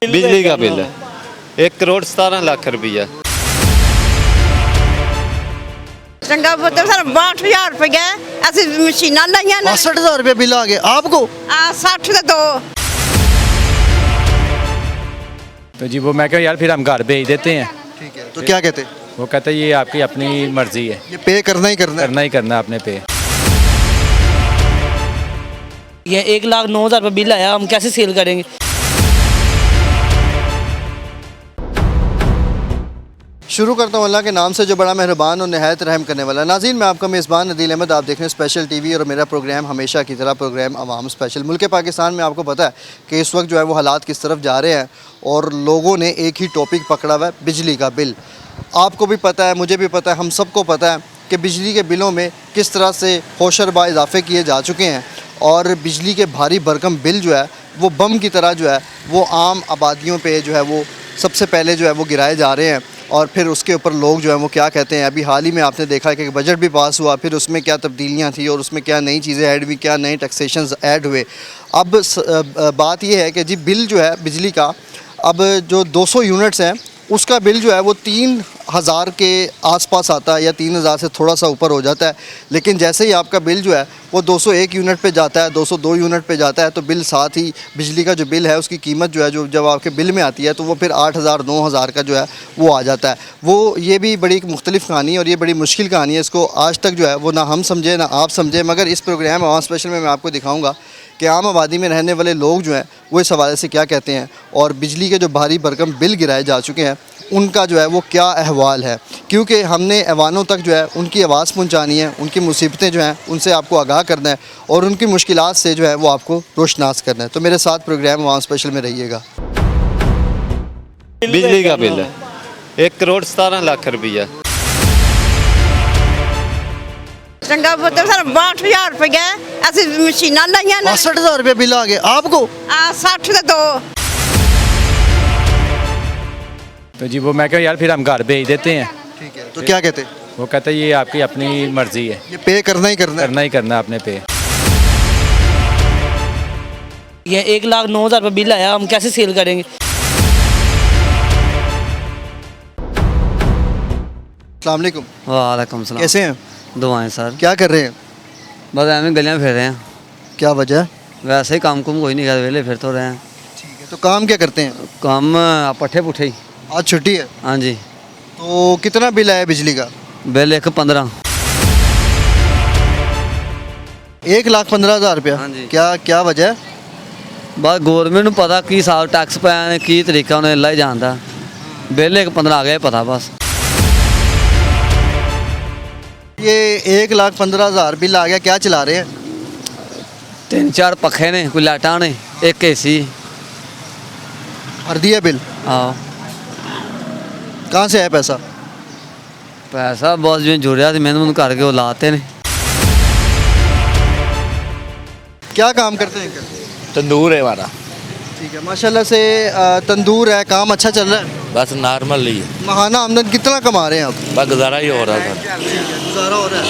बिजली का बिल है 1,17,00,000 रुपया। चंगा पुत्र सर 62,000 रुपया ऐसी मशीना लाइया ने 62,000 रुपये बिल आ गए आपको। 60 के दो। तो जी वो मैं क्या यार फिर हम घर भेज देते हैं। ठीक है, तो क्या कहते हैं? वो कहते हैं ये आपकी अपनी मर्जी है, ये पे करना ही करना है। करना ही करना आपने पे। ये 1,09,000 रुपये बिल आया, हम कैसे सेल करेंगे? शुरू करता हूँ अल्लाह के नाम से जो बड़ा मेहरबान और नहायत रहम करने वाला। नाज़रीन, मैं आपका मेज़बान नदील अहमद, आप देख रहे हैं स्पेशल टीवी और मेरा प्रोग्राम हमेशा की तरह प्रोग्राम अवाम स्पेशल। मुल्क पाकिस्तान में आपको पता है कि इस वक्त जो है वो हालात किस तरफ जा रहे हैं और लोगों ने एक ही टॉपिक पकड़ा हुआ है, बिजली का बिल। आपको भी पता है, मुझे भी पता है, हम सबको पता है कि बिजली के बिलों में किस तरह से होशरबा इजाफे किए जा चुके हैं और बिजली के भारी भरकम बिल जो है वो बम की तरह जो है वो आम आबादियों पे जो है वो सबसे पहले जो है वो गिराए जा रहे हैं और फिर उसके ऊपर लोग जो है वो क्या कहते हैं। अभी हाल ही में आपने देखा कि बजट भी पास हुआ, फिर उसमें क्या तब्दीलियाँ थी और उसमें क्या नई चीज़ें ऐड हुई, क्या नए टैक्सेशंस ऐड हुए। अब बात ये है कि जी बिल जो है बिजली का, अब जो 200 यूनिट्स हैं उसका बिल जो है वो 3,000 के आसपास आता है या 3,000 से थोड़ा सा ऊपर हो जाता है। लेकिन जैसे ही आपका बिल जो है वो 201 यूनिट पे जाता है, 202 यूनिट पे जाता है, तो बिल साथ ही बिजली का जो बिल है उसकी कीमत जो है जो जब आपके बिल में आती है तो वो फिर 8,000 9,000 का जो है वो आ जाता है। वो ये भी बड़ी एक मुख्तलिफ कहानी है और ये बड़ी मुश्किल कहानी है। इसको आज तक जो है वो ना हम समझे ना आप समझे, मगर इस प्रोग्राम अवाम स्पेशल में मैं आपको दिखाऊँगा कि आम आबादी में रहने वाले लोग जो हैं वो इस हवाले से क्या कहते हैं और बिजली के जो भारी भरकम बिल गिराए जा चुके हैं उनका जो है वो क्या अहवाल है। क्योंकि हमने ऐवानों तक जो है उनकी आवाज़ पहुंचानी है, उनकी मुसीबतें जो हैं उनसे आपको आगाह करना है और उनकी मुश्किलात से जो है वो आपको रोशनास करना है। तो मेरे साथ प्रोग्राम अवाम स्पेशल में रहिएगा। बिजली का बिल है 1,17,00,000 रुपया। चंगा पुत्र सर 62,000 रुपया ऐसी मशीना लाइया ने 62,000 रुपये बिल आ गए आपको। 60 के दो। तो जी वो मैं क्या यार फिर हम घर भेज देते हैं। ठीक है, तो क्या कहते हैं? वो कहते हैं ये आपकी अपनी मर्जी है, ये पे करना ही करना है। करना ही करना आपने पे। ये 1,09,000 रुपये बिल आया, हम कैसे सेल करेंगे? अस्सलाम वालेकुम। वालेकुम सलाम। कैसे हैं? दुआएं सर। क्या कर रहे हैं? बस एवं गलियां फिर रहे हैं। क्या वजह है? वैसे ही काम कुम कोई नहीं कर, वेले फिर तो रहे हैं। ठीक है, तो काम क्या करते हैं? काम पट्ठे पुट्ठे ही। आज छुट्टी है हाँ जी। तो कितना बिल आया बिजली का? बिल 1,15,000। 1,15,000 रुपया। हाँ जी। क्या वजह है? बस गौरमेंट ਨੂੰ पता की हिसाब टैक्स पाया ने की तरीका उन्हें अल्लाह ही जानता। बिल 1,15,000 आ गया पता बस। ये 1,15,000 बिल आ गया, क्या चला रहे हैं? 3-4 पखे ने, कोई लाइटा ने, एक एसी। भर दिया बिल? हाँ। कहाँ से है पैसा? पैसा बस जो जुड़िया थी मैंने करके वो लाते ने। क्या काम करते हैं? तंदूर है हमारा। ठीक है, माशाल्लाह से तंदूर है, काम अच्छा चल रहा है? बस नॉर्मल ही महाना आमदन कितना कमा रहे हैं आप? बस गुजारा ही हो रहा था। गुजारा हो रहा है।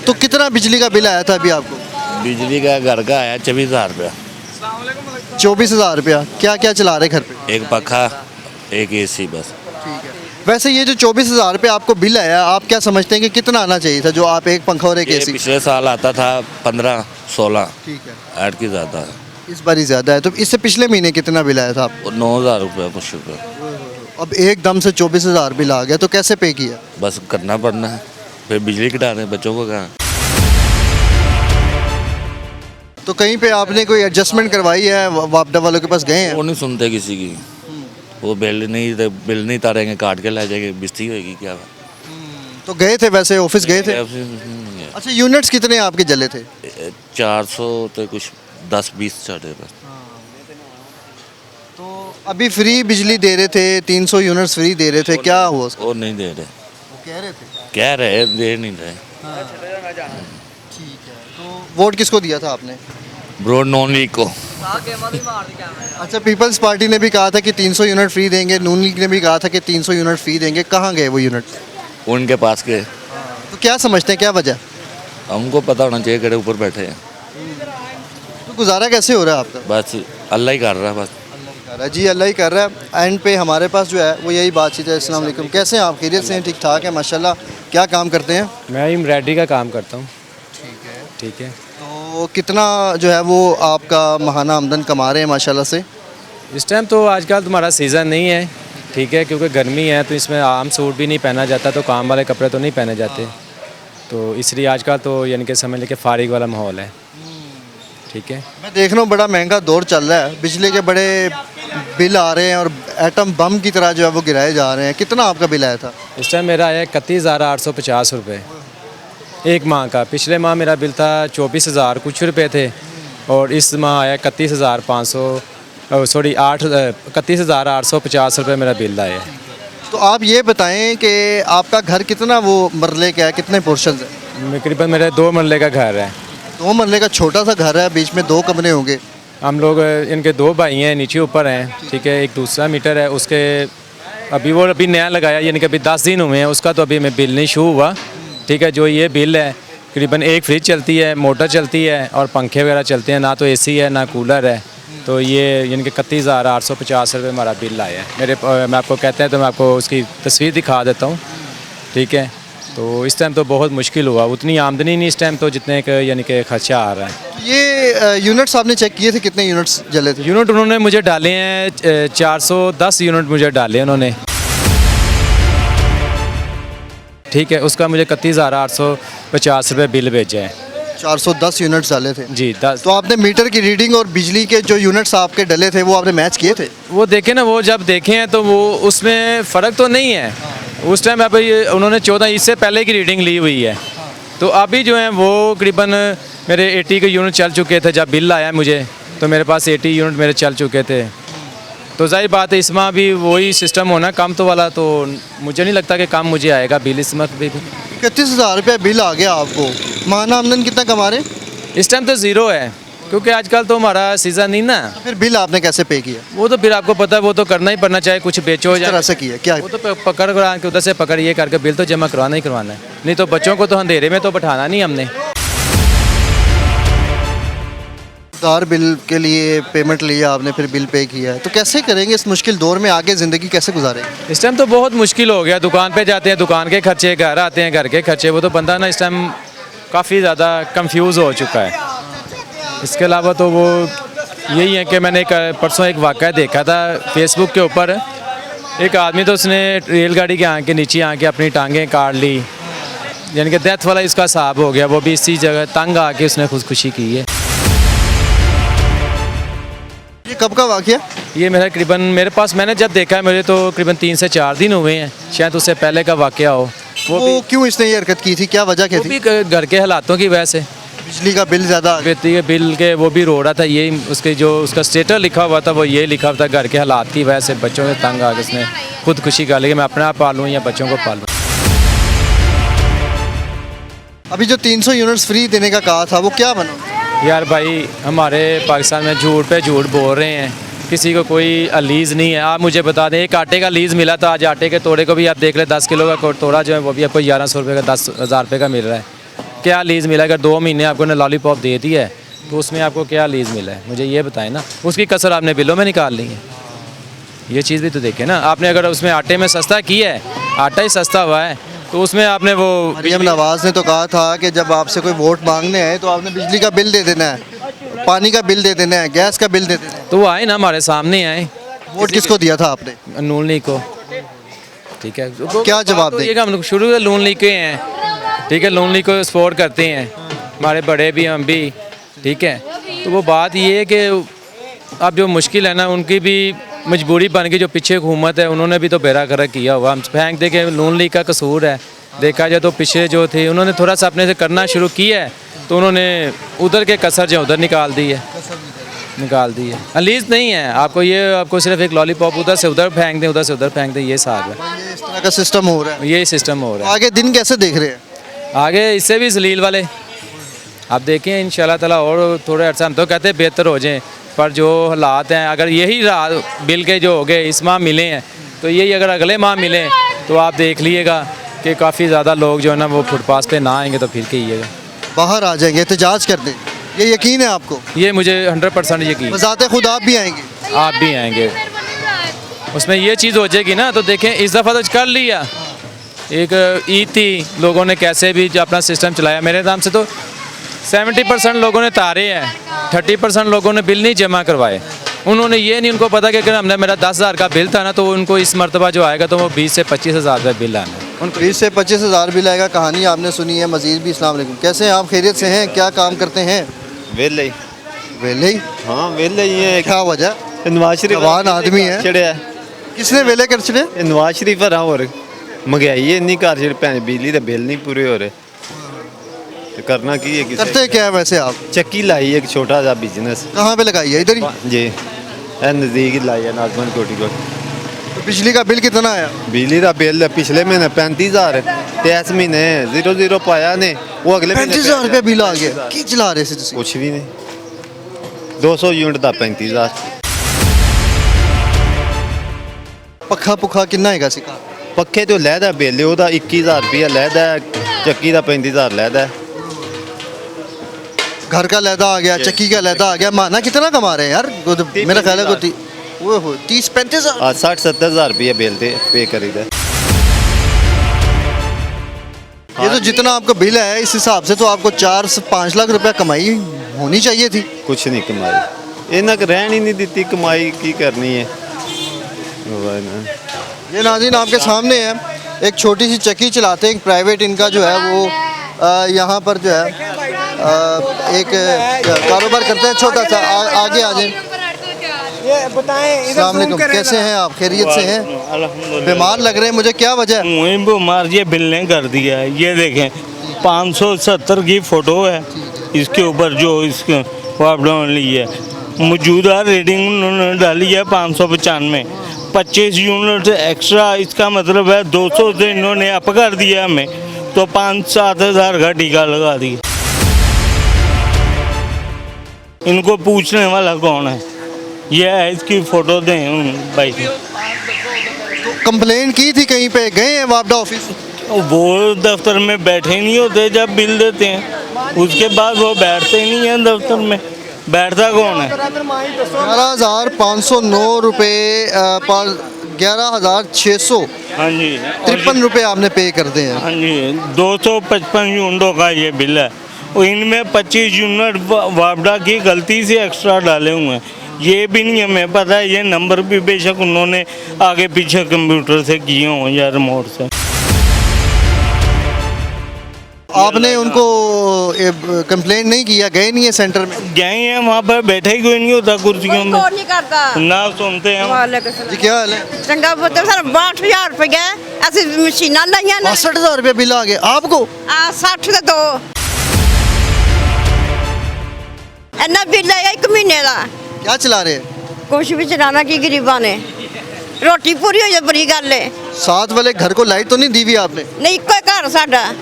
तो कितना बिजली का बिल आया था अभी आपको? बिजली का घर का आया 24,000 रुपया। 24,000 रुपया। क्या क्या चला रहे घर पे? एक पखा, एक एसी बस। वैसे ये जो 24,000 रुपये आपको बिल आया, आप क्या समझते हैं कि कितना आना चाहिए था जो आप एक पंखा और एक ये एसी? पिछले साल आता था 15-16। ठीक है, ऐड की ज़्यादा है। इस बार ही ज़्यादा है। तो इससे पिछले महीने कितना बिल आया था आपको? 9,000 रुपया कुछ रुपये। अब एकदम से 24,000 बिल आ गया, तो कैसे पे किया? बस करना पड़ना है, फिर बिजली कटा रहे बच्चों को कहाँ। तो कहीं पे आपने कोई एडजस्टमेंट करवाई है? वापडा वालों के पास गए हैं? वो नहीं सुनते किसी की। वो बिल नहीं तारेंगे, काट के ला जाएंगे, बिस्ती होगी क्या। तो गए थे, वैसे ऑफिस गए थे? अच्छा, यूनिट्स कितने आपके जले थे? 400 तो कुछ 10-20 चढ़े बस। तो अभी फ्री बिजली दे रहे थे, 300 यूनिट्स फ्री दे रहे थे, क्या हुआ उसका? और नहीं दे रहे। वो कह रहे थे। कह रहे दे नहीं रहे। ठीक है, तो वोट किसको दिया था आपने? ब्रोड नॉन लीग को। अच्छा, पीपल्स पार्टी ने भी कहा था कि 300 यूनिट फ्री देंगे, नून लीग ने भी कहा था कि 300 यूनिट फ्री देंगे, कहाँ गए वो यूनिट? उनके पास के। तो क्या समझते हैं, क्या वजह? हमको पता होना चाहिए, कड़े ऊपर बैठे हैं। तो गुजारा कैसे हो रहा है आपका? बस अल्लाह ही कर रहा है बस। रहा है। जी अल्लाह ही कर रहा है। एंड पे हमारे पास जो है वो यही बातचीत है। अस्सलाम वालेकुम, कैसे हैं आप? खैरियत से हैं? ठीक ठाक है माशाल्लाह। क्या काम करते हैं? मैं एम्ब्रॉयडरी का काम करता हूँ। ठीक है। तो कितना जो है वो आपका माहाना आमदन कमा रहे हैं माशाल्लाह से? इस टाइम तो आजकल तुम्हारा सीज़न नहीं है, ठीक है, क्योंकि गर्मी है तो इसमें आम सूट भी नहीं पहना जाता, तो काम वाले कपड़े तो नहीं पहने जाते, तो इसलिए आजकल तो यानी कि समझ लें कि फारिग वाला माहौल है। ठीक है। मैं देख रहा हूँ बड़ा महंगा दौर चल रहा है, बिजली के बड़े बिल आ रहे हैं और एटम बम की तरह जो है वो गिराए जा रहे हैं। कितना आपका बिल आया था? इस टाइम मेरा आया 31,850 रुपये एक माह का। पिछले माह मेरा बिल था 24,000 कुछ रुपए थे, और इस माह आया 31,850 रुपये मेरा बिल आया है। तो आप ये बताएं कि आपका घर कितना वो मरले का है, कितने पोर्शन है? तकरीबन मेरे 2 मरले का घर है। 2 मरले का छोटा सा घर है, बीच में 2 कमरे होंगे। हम लोग इनके 2 भाई हैं, नीचे ऊपर हैं, ठीक है। एक दूसरा मीटर है उसके अभी नया लगाया, यानी कि अभी 10 दिन हुए हैं, उसका तो अभी हमें बिल नहीं शू हुआ। ठीक है। जो ये बिल है करीबन एक फ्रिज चलती है, मोटर चलती है और पंखे वगैरह चलते हैं, ना तो एसी है ना कूलर है, तो ये यानी कि 31,850 रुपये हमारा बिल आया है मेरे। मैं आपको कहते हैं तो मैं आपको उसकी तस्वीर दिखा देता हूँ। ठीक है। तो इस टाइम तो बहुत मुश्किल हुआ, उतनी आमदनी नहीं इस टाइम तो जितने का यानी कि खर्चा आ रहा है। ये यूनिट्स आपने चेक किए थे, कितने यूनिट्स जले थे? यूनिट उन्होंने मुझे डाले हैं 410 यूनिट मुझे डाले उन्होंने। ठीक है। उसका मुझे 31,850 रुपये बिल भेजा है। 410 यूनिट्स डाले थे जी 10। तो आपने मीटर की रीडिंग और बिजली के जो यूनिट्स आपके डले थे वो आपने मैच किए थे? वो देखे ना, वो जब देखे हैं तो वो उसमें फ़र्क तो नहीं है। उस टाइम अभी उन्होंने 14 इससे पहले की रीडिंग ली हुई है, तो अभी जो है वो करीबन मेरे 80 के यूनिट चल चुके थे। जब बिल आया मुझे तो मेरे पास 80 यूनिट मेरे चल चुके थे, तो जाहिर बात है इस माह भी वही सिस्टम होना कम तो वाला, तो मुझे नहीं लगता कि कम मुझे आएगा बिल इस माह भी। 31,000 रुपये बिल आ गया आपको। माहाना आमदन कितना कमा रहे? इस टाइम तो ज़ीरो है, क्योंकि आजकल तो हमारा सीज़न नहीं ना। फिर बिल आपने कैसे पे किया? वो तो फिर आपको पता है, वो तो करना ही पड़ना, चाहे कुछ बेचो किस तरह से किया? क्या वो तो पकड़ करा के उधर से पकड़ ये करके बिल तो जमा करवाना ही करवाना है, नहीं तो बच्चों को तो अंधेरे में तो बैठाना नहीं हमने। उधार बिल के लिए पेमेंट लिया आपने, फिर बिल पे किया है, तो कैसे करेंगे इस मुश्किल दौर में? आगे ज़िंदगी कैसे गुजारेंगे? इस टाइम तो बहुत मुश्किल हो गया। दुकान पे जाते हैं, दुकान के खर्चे, घर आते हैं, घर के खर्चे, वो तो बंदा ना इस टाइम काफ़ी ज़्यादा कंफ्यूज हो चुका है। इसके अलावा तो वो यही है कि मैंने परसों एक वाक़या देखा था फेसबुक के ऊपर। एक आदमी तो उसने रेलगाड़ी के आके नीचे आके अपनी टांगें काट ली, यानी कि डेथ वाला इसका हिसाब हो गया। वो भी इसी जगह तंग आके उसने खुदकुशी की है। ये कब का वाक़या? ये मेरा करीबन मेरे पास मैंने जब देखा है मुझे तो करीबन 3 से 4 दिन हुए हैं, शायद उससे पहले का वाक़या हो। वो क्यों इसने ये हरकत की थी? क्या वजह क्या वो थी? भी घर के हालातों की वजह से, बिजली का बिल ज़्यादा आ गया। बेटी के बिल के वो भी रो रहा था। ये उसके जो उसका स्टेटस लिखा हुआ था वो ये लिखा हुआ था, घर के हालात की वजह से बच्चों के तंग आके उसने खुदकुशी कर ली कि मैं अपने आप पालूँ या बच्चों को पालूँ। अभी जो 300 यूनिट्स फ्री देने का कहा था वो क्या बना? यार भाई, हमारे पाकिस्तान में झूठ पे झूठ बोल रहे हैं, किसी को कोई लीज़ नहीं है। आप मुझे बता दें, एक आटे का लीज़ मिला था, आज आटे के तोड़े को भी आप देख लें, 10 किलो का तोड़ा जो है वो भी आपको 1100 रुपये का 10,000 रुपये का मिल रहा है। क्या लीज़ मिला? अगर 2 महीने आपको ने लॉलीपॉप दे दी है तो उसमें आपको क्या लीज़ मिला है? मुझे ये बताएं ना। उसकी कसर आपने बिलों में निकाल ली है, ये चीज़ भी तो देखें ना। आपने अगर उसमें आटे में सस्ता किया है, आटा ही सस्ता हुआ है, तो उसमें आपने वो मरियम नवाज़ ने तो कहा था कि जब आपसे कोई वोट मांगने आए तो आपने बिजली का बिल दे देना है, पानी का बिल दे देना है, गैस का बिल दे देना है। तो वो आए ना, हमारे सामने आए। वोट किसको दिया था आपने? नून लीग को। ठीक है। क्या जवाब देंगे? हम लोग शुरू से नून लीग के हैं, ठीक है, नून लीग को सपोर्ट करते हैं, हमारे बड़े भी हम भी, ठीक है। तो वो बात ये है कि अब जो मुश्किल है ना, उनकी भी मजबूरी बन गई। जो पीछे हुकूमत है उन्होंने भी तो बेरा कर किया हुआ। हम फेंक दे के नून लीग का कसूर है। देखा जाए तो पीछे जो थे उन्होंने थोड़ा सा अपने से करना शुरू किया है, तो उन्होंने उधर के कसर जो उधर निकाल दी है। लीज नहीं है आपको, ये आपको सिर्फ एक लॉलीपॉप उधर से उधर फेंक दें, उधर से उधर फेंक दें, ये हिसाब है। इस तरह का सिस्टम हो रहा है। ये सिस्टम हो रहा है। आगे दिन कैसे देख रहे हैं? आगे इससे भी जलील वाले आप देखें इंशाल्लाह ताला, और थोड़े अर्सा हम तो कहते हैं बेहतर हो जाएं, पर जो हालात हैं, अगर यही बिल के जो हो गए इस माह मिले हैं, तो यही अगर अगले माह मिले तो आप देख लीजिएगा कि काफ़ी ज़्यादा लोग जो है ना वो फुटपाथ पे ना आएंगे, तो फिर कहिएगा बाहर आ जाएंगे, एहतजाज कर दें। ये यकीन है आपको? ये मुझे 100% यकीन। बज़ाते खुद आप भी आएंगे? आप भी आएंगे। उसमें ये चीज़ हो जाएगी ना, तो देखें इस दफ़ा तो कर लिया, एक ईद थी, लोगों ने कैसे भी जो अपना सिस्टम चलाया। मेरे नाम से तो 70% लोगों ने तारे हैं, 30% लोगों ने बिल नहीं जमा करवाए। उन्होंने ये नहीं, उनको पता कि अगर हमने मेरा 10,000 का बिल था ना, तो उनको इस मरतबा जो आएगा तो वो 20 से 25 हज़ार का बिल आना है। उनको 20 से 25 हज़ार बिल आएगा। कहानी आपने सुनी है। मजीद भी अस्सलाम वालेकुम, कैसे हैं आप? खैरियत से हैं? क्या काम करते हैं? वेले ही। वेले ही? हाँ वेले ही है। क्या वजह? नवाज शरीफ जवान आदमी है। चढ़िया किसने वेले कर छड़े? नवाज शरीफ पर और महंगाई है इन्नी, घर च भैन बिजली के बिल नहीं पूरे हो रहे, तो करना की है? करते क्या है वैसे आप? चक्की लाई है, एक छोटा सा बिजनेस। कहाँ पे लगाई है? इधर ही? जी नज़दीक ही लाई है, नाजमन कोटी को। तो बिजली का बिल कितना आया? बिजली का बिल पिछले महीने 35,000 ते इस महीने 0 पाया ने, वो अगले 35,000 रुपया बिल आ गया। की चला रहे थे तुसी? कुछ भी नहीं, 200 यूनिट का 35,000। पक्खा पुखा कितना हैगा सी? पक्खे तो लैदा बिल ਉਹਦਾ 21,000 रुपया लैदा, चक्की का 35,000 लैदा। घर का लैदा आ गया, चक्की का लैदा आ गया। माना कितना कमा रहे हैं यार? मेरा ख्याल है कोई 30-35 हज़ार। 60-70 हज़ार रुपया बिल पे करीदा। ये तो जितना आपका बिल है इस हिसाब से तो आपको 4 से 5 लाख रुपया कमाई होनी चाहिए थी। कुछ नहीं कमाई, इन्हें रहन ही नहीं दी कमाई, की करनी है। ये नाज़रीन आपके सामने है, एक छोटी सी चक्की चलाते हैं, एक प्राइवेट इनका जो है वो यहाँ पर जो है एक कारोबार करते हैं छोटा सा। आगे आ जाए। ये बताएं, अस्सलाम वालेकुम, कैसे हैं आप? खैरियत से हैं? बीमार लग रहे हैं मुझे, क्या वजह है? मुझे बीमार ये बिल ने कर दिया है। ये देखें 570 की फ़ोटो है इसके ऊपर, जो इसके वापडा ली है। मौजूदा रेटिंग उन्होंने डाली है 595, 25 यूनिट एक्स्ट्रा। इसका मतलब है 200 से इन्होंने अप कर दिया हमें, तो 5-7 हज़ार का टीका लगा दिया। इनको पूछने वाला कौन है? ये है, इसकी फ़ोटो दें भाई। कंप्लेन की थी कहीं पे? गए हैं वापडा ऑफिस? वो दफ्तर में बैठे नहीं होते जब बिल देते हैं, उसके बाद वो बैठते ही नहीं हैं दफ्तर में। बैठता कौन है? 11,509 रुपये 11,600 हाँ जी 53 रुपये आपने पे कर दिए हैं। हाँ जी 255 यूनिटों का ये बिल है, और इनमें 25 यूनिट वापडा की गलती से एक्स्ट्रा डाले हुए हैं। ये भी नहीं हमें पता है, ये नंबर भी बेशक उन्होंने आगे पीछे कंप्यूटर से किए हों या रिमोट से। आपने उनको कंप्लेन नहीं किया? गए नहीं है सेंटर में? गए हैं, वहाँ पर बैठे ही कोई नहीं होता कुर्सियों में, कौन नहीं करता? ना सुनते हैं। जी क्या हाल है? चंगा पुत्र सर 62,000 रुपया ਅਸੀਂ ਮਸ਼ੀਨਾਂ ਲਾਈਆਂ ਨੇ। 62,000 रुपये बिल आ गया आपको? ਆ 60 ਦੇ 2 ਇੰਨਾ ਬਿੱਲ ਆਇਆ 1 ਮਹੀਨੇ ਦਾ। क्या चला रहे हैं? ਕੁਛ ਵੀ ਚਲਾਣਾ ਕੀ ਗਰੀਬਾਂ ਨੇ, ਰੋਟੀ ਪੂਰੀ ਹੋ ਜਾਏ ਬੜੀ ਗੱਲ ਏ। साथ वाले घर को लाइट तो नहीं दी हुई आपने? ਨਹੀਂ ਇੱਕੋ ਹੀ ਘਰ ਸਾਡਾ।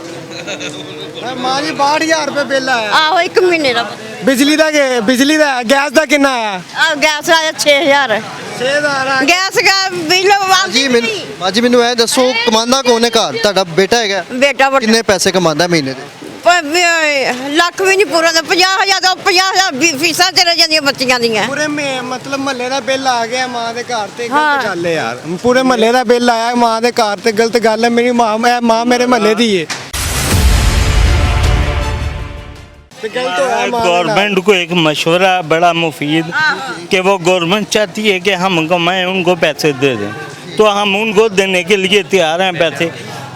माँ जी 62,000 रुपये बिल आया। ਆਹੋ 1 ਮਹੀਨੇ ਦਾ। बिजली का गैस का कितना आया? ਆ ਗੈਸ ਆਇਆ 6,000। 6,000 ਗੈਸ ਦਾ ਬਿੱਲ जी माजी मैनू है दसो, कमांदा कौन है घर? ਤੁਹਾਡਾ बेटा है? ਬੇਟਾ ਵੱਡਾ किन्ने पैसे कमांदा है महीने ਦੇ? ਲੱਖ ਵੀ ਨਹੀਂ ਪੂਰਾ ਤਾਂ 50,000 ਦਾ 50,000 ਫੀਸਾਂ ਚਲੇ ਜਾਂਦੀਆਂ ਬੱਚੀਆਂ ਦੀਆਂ। पूरे मतलब महल्ले का बिल आ गया माँ के घर ते। हाँ। गलत गल है यार, पूरे महल्ले का बिल आया माँ के घर ते, गलत गल है। मेरी माँ मेरे महल्ले दी है। गवर्नमेंट को एक मशवरा बड़ा मुफीद कि वो गवर्नमेंट चाहती है कि हम कमाएं, उनको पैसे दे दें, तो हम उनको देने के लिए तैयार हैं पैसे।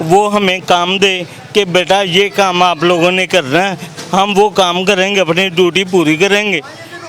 वो हमें काम दे कि बेटा ये काम आप लोगों ने करना है, हम वो काम करेंगे, अपनी ड्यूटी पूरी करेंगे,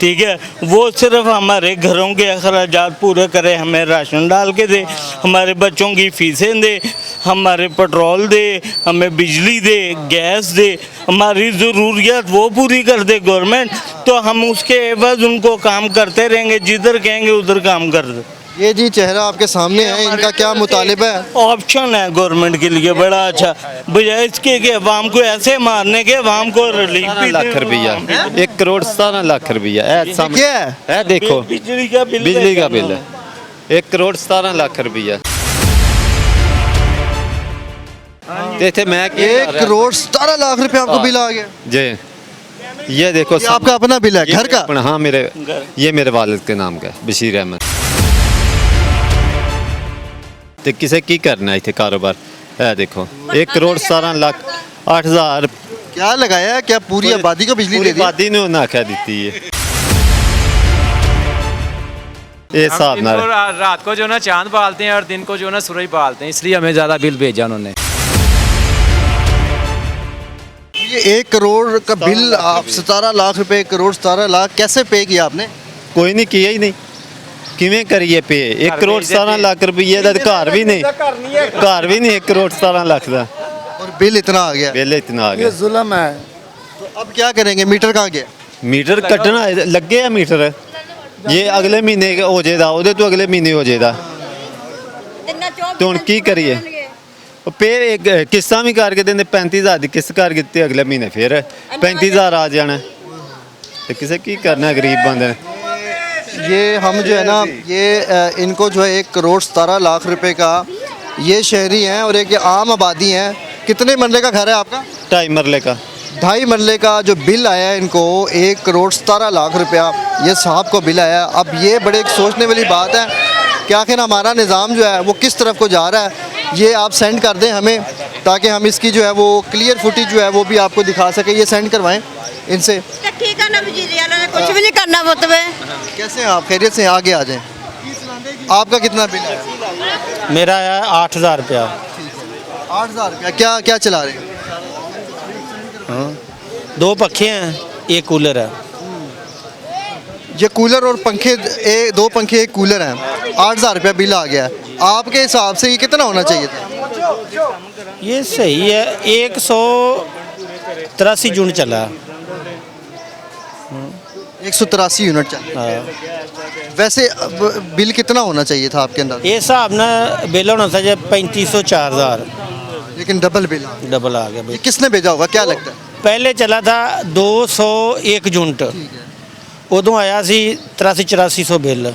ठीक है। वो सिर्फ हमारे घरों के अखराजात पूरे करे, हमें राशन डाल के दे, हमारे बच्चों की फीसें दे, हमारे पेट्रोल दे, हमें बिजली दे, गैस दे, हमारी ज़रूरियात वो पूरी कर दे गवर्नमेंट, तो हम उसके एवज उनको काम करते रहेंगे, जिधर कहेंगे उधर काम कर दे। ये जी चेहरा आपके सामने है, इनका क्या मुतालिबा है? ऑप्शन है गवर्नमेंट के लिए बड़ा अच्छा, बजाय इसके कि अवाम को ऐसे मारने के अवाम को रिलीफ भी 17 लाख रुपया, 1 करोड़ 17 लाख रुपया क्या है? है देखो बिजली का बिल, बिजली का बिल है 1 करोड़ 17 लाख रुपया। थे मैं 1 करोड़ 17 लाख रुपए आपको बिल आ गया जी। ये देखो ये आपका अपना बिल है घर का? हाँ मेरे, ये मेरे वालिद के नाम का है, बशीर अहमद। ਤੇ ਕਿਸੇ ਕੀ ਕਰਨਾ ਇੱਥੇ ਕਾਰੋਬਾਰ। ਇਹ ਦੇਖੋ 1 ਕਰੋੜ 17 ਲੱਖ 8000 क्या लगाया है, क्या पूरी आबादी को बिजली दे दी? ਆਬਾਦੀ ਨੂੰ ਉਹਨਾਂ ਆਖਿਆ ਦਿੱਤੀ ਹੈ ਇਹ ਹਿਸਾਬ दिन ਨਾਲ। को रात को जो ना चांद बालते हैं और दिन को जो ना सूरज बालते हैं, इसलिए हमें ज़्यादा बिल भेजा उन्होंने। ये 1 करोड़ का बिल आप 17 लाख रुपए, 1 करोड़ 17 लाख कैसे पे किया आपने? ਕੋਈ ਨਹੀਂ ਕੀਆ ਹੀ ਨਹੀਂ ਕਿਵੇਂ ਕਰੀਏ ਪੇ 1 ਕਰੋੜ 17 ਲੱਖ ਰੁਪਏ ਦਾ ਤਾਂ ਘਰ ਵੀ ਨਹੀਂ ਘਰ ਵੀ ਨਹੀਂ 1 ਕਰੋੜ 17 ਲੱਖ ਦਾ और बिल इतना आ गया। ਬਿੱਲ ਇਤਨਾ ਆ ਗਿਆ। जुल्म है। तो अब क्या करेंगे? मीटर कहाँ गया? ਮੀਟਰ ਕੱਟਣਾ ਲੱਗੇ ਆ ਮੀਟਰ ਜੇ ਅਗਲੇ ਮਹੀਨੇ ਹੋ ਜਾਏਦਾ ਉਹਦੇ ਤੋਂ ਅਗਲੇ ਮਹੀਨੇ ਹੋ ਜਾਏਦਾ ਤੇ ਹੁਣ ਕੀ ਕਰੀਏ ਉਹ ਪੇ ਕਿਸ਼ਤਾਂ ਵੀ ਕਰਕੇ ਦਿੰਦੇ 35000 ਦੀ ਕਿਸ਼ਤ ਕਰ ਦਿੱਤੀ ਅਗਲੇ ਮਹੀਨੇ ਫਿਰ 35000 ਆ ਜਾਣਾ ਤੇ ਕਿਸੇ ਕੀ ਕਰਨਾ ਗਰੀਬ ਬੰਦੇ ਨੇ। ये हम जो है ना ये इनको जो है 1 करोड़ 17 लाख रुपए का ये शहरी हैं और एक ये आम आबादी हैं। कितने मरले का घर है आपका? 2.5 मरले का 2.5 मरले का जो बिल आया है इनको 1 करोड़ 17 लाख रुपया ये साहब को बिल आया। अब ये बड़े एक सोचने वाली बात है कि आखिर हमारा निज़ाम जो है वो किस तरफ को जा रहा है। ये आप सेंड कर दें हमें ताकि हम इसकी जो है वो क्लियर फुटेज जो है वो भी आपको दिखा सकें। ये सेंड करवाएं इनसे। ठीक है ना बिजली वालों ने कुछ भी नहीं करना मुतबे। कैसे हैं आप? खैरियत से आगे आ जाएं। आपका कितना बिल है? मेरा है 8000 रुपया। 8000 रुपया। क्या क्या चला रहे हैं? 2 पंखे हैं, 1 कूलर है। ये कूलर और पंखे 2 पंखे 1 कूलर हैं। 8000 रुपया बिल आ गया है। आपके हिसाब से ये कितना होना चाहिए था? ये सही है, 183 यूनिट चला। 183 यूनिट चल। वैसे अब बिल कितना होना चाहिए था आपके अंदर? ये हिसाब ना बिल होना चाहिए 3500 4000, लेकिन डबल बिल आ गया। डबल आ गया ये बिल। किसने भेजा होगा, क्या लगता है? पहले चला था 201 यूनिट, उदों आया सी 83-8400 बिल।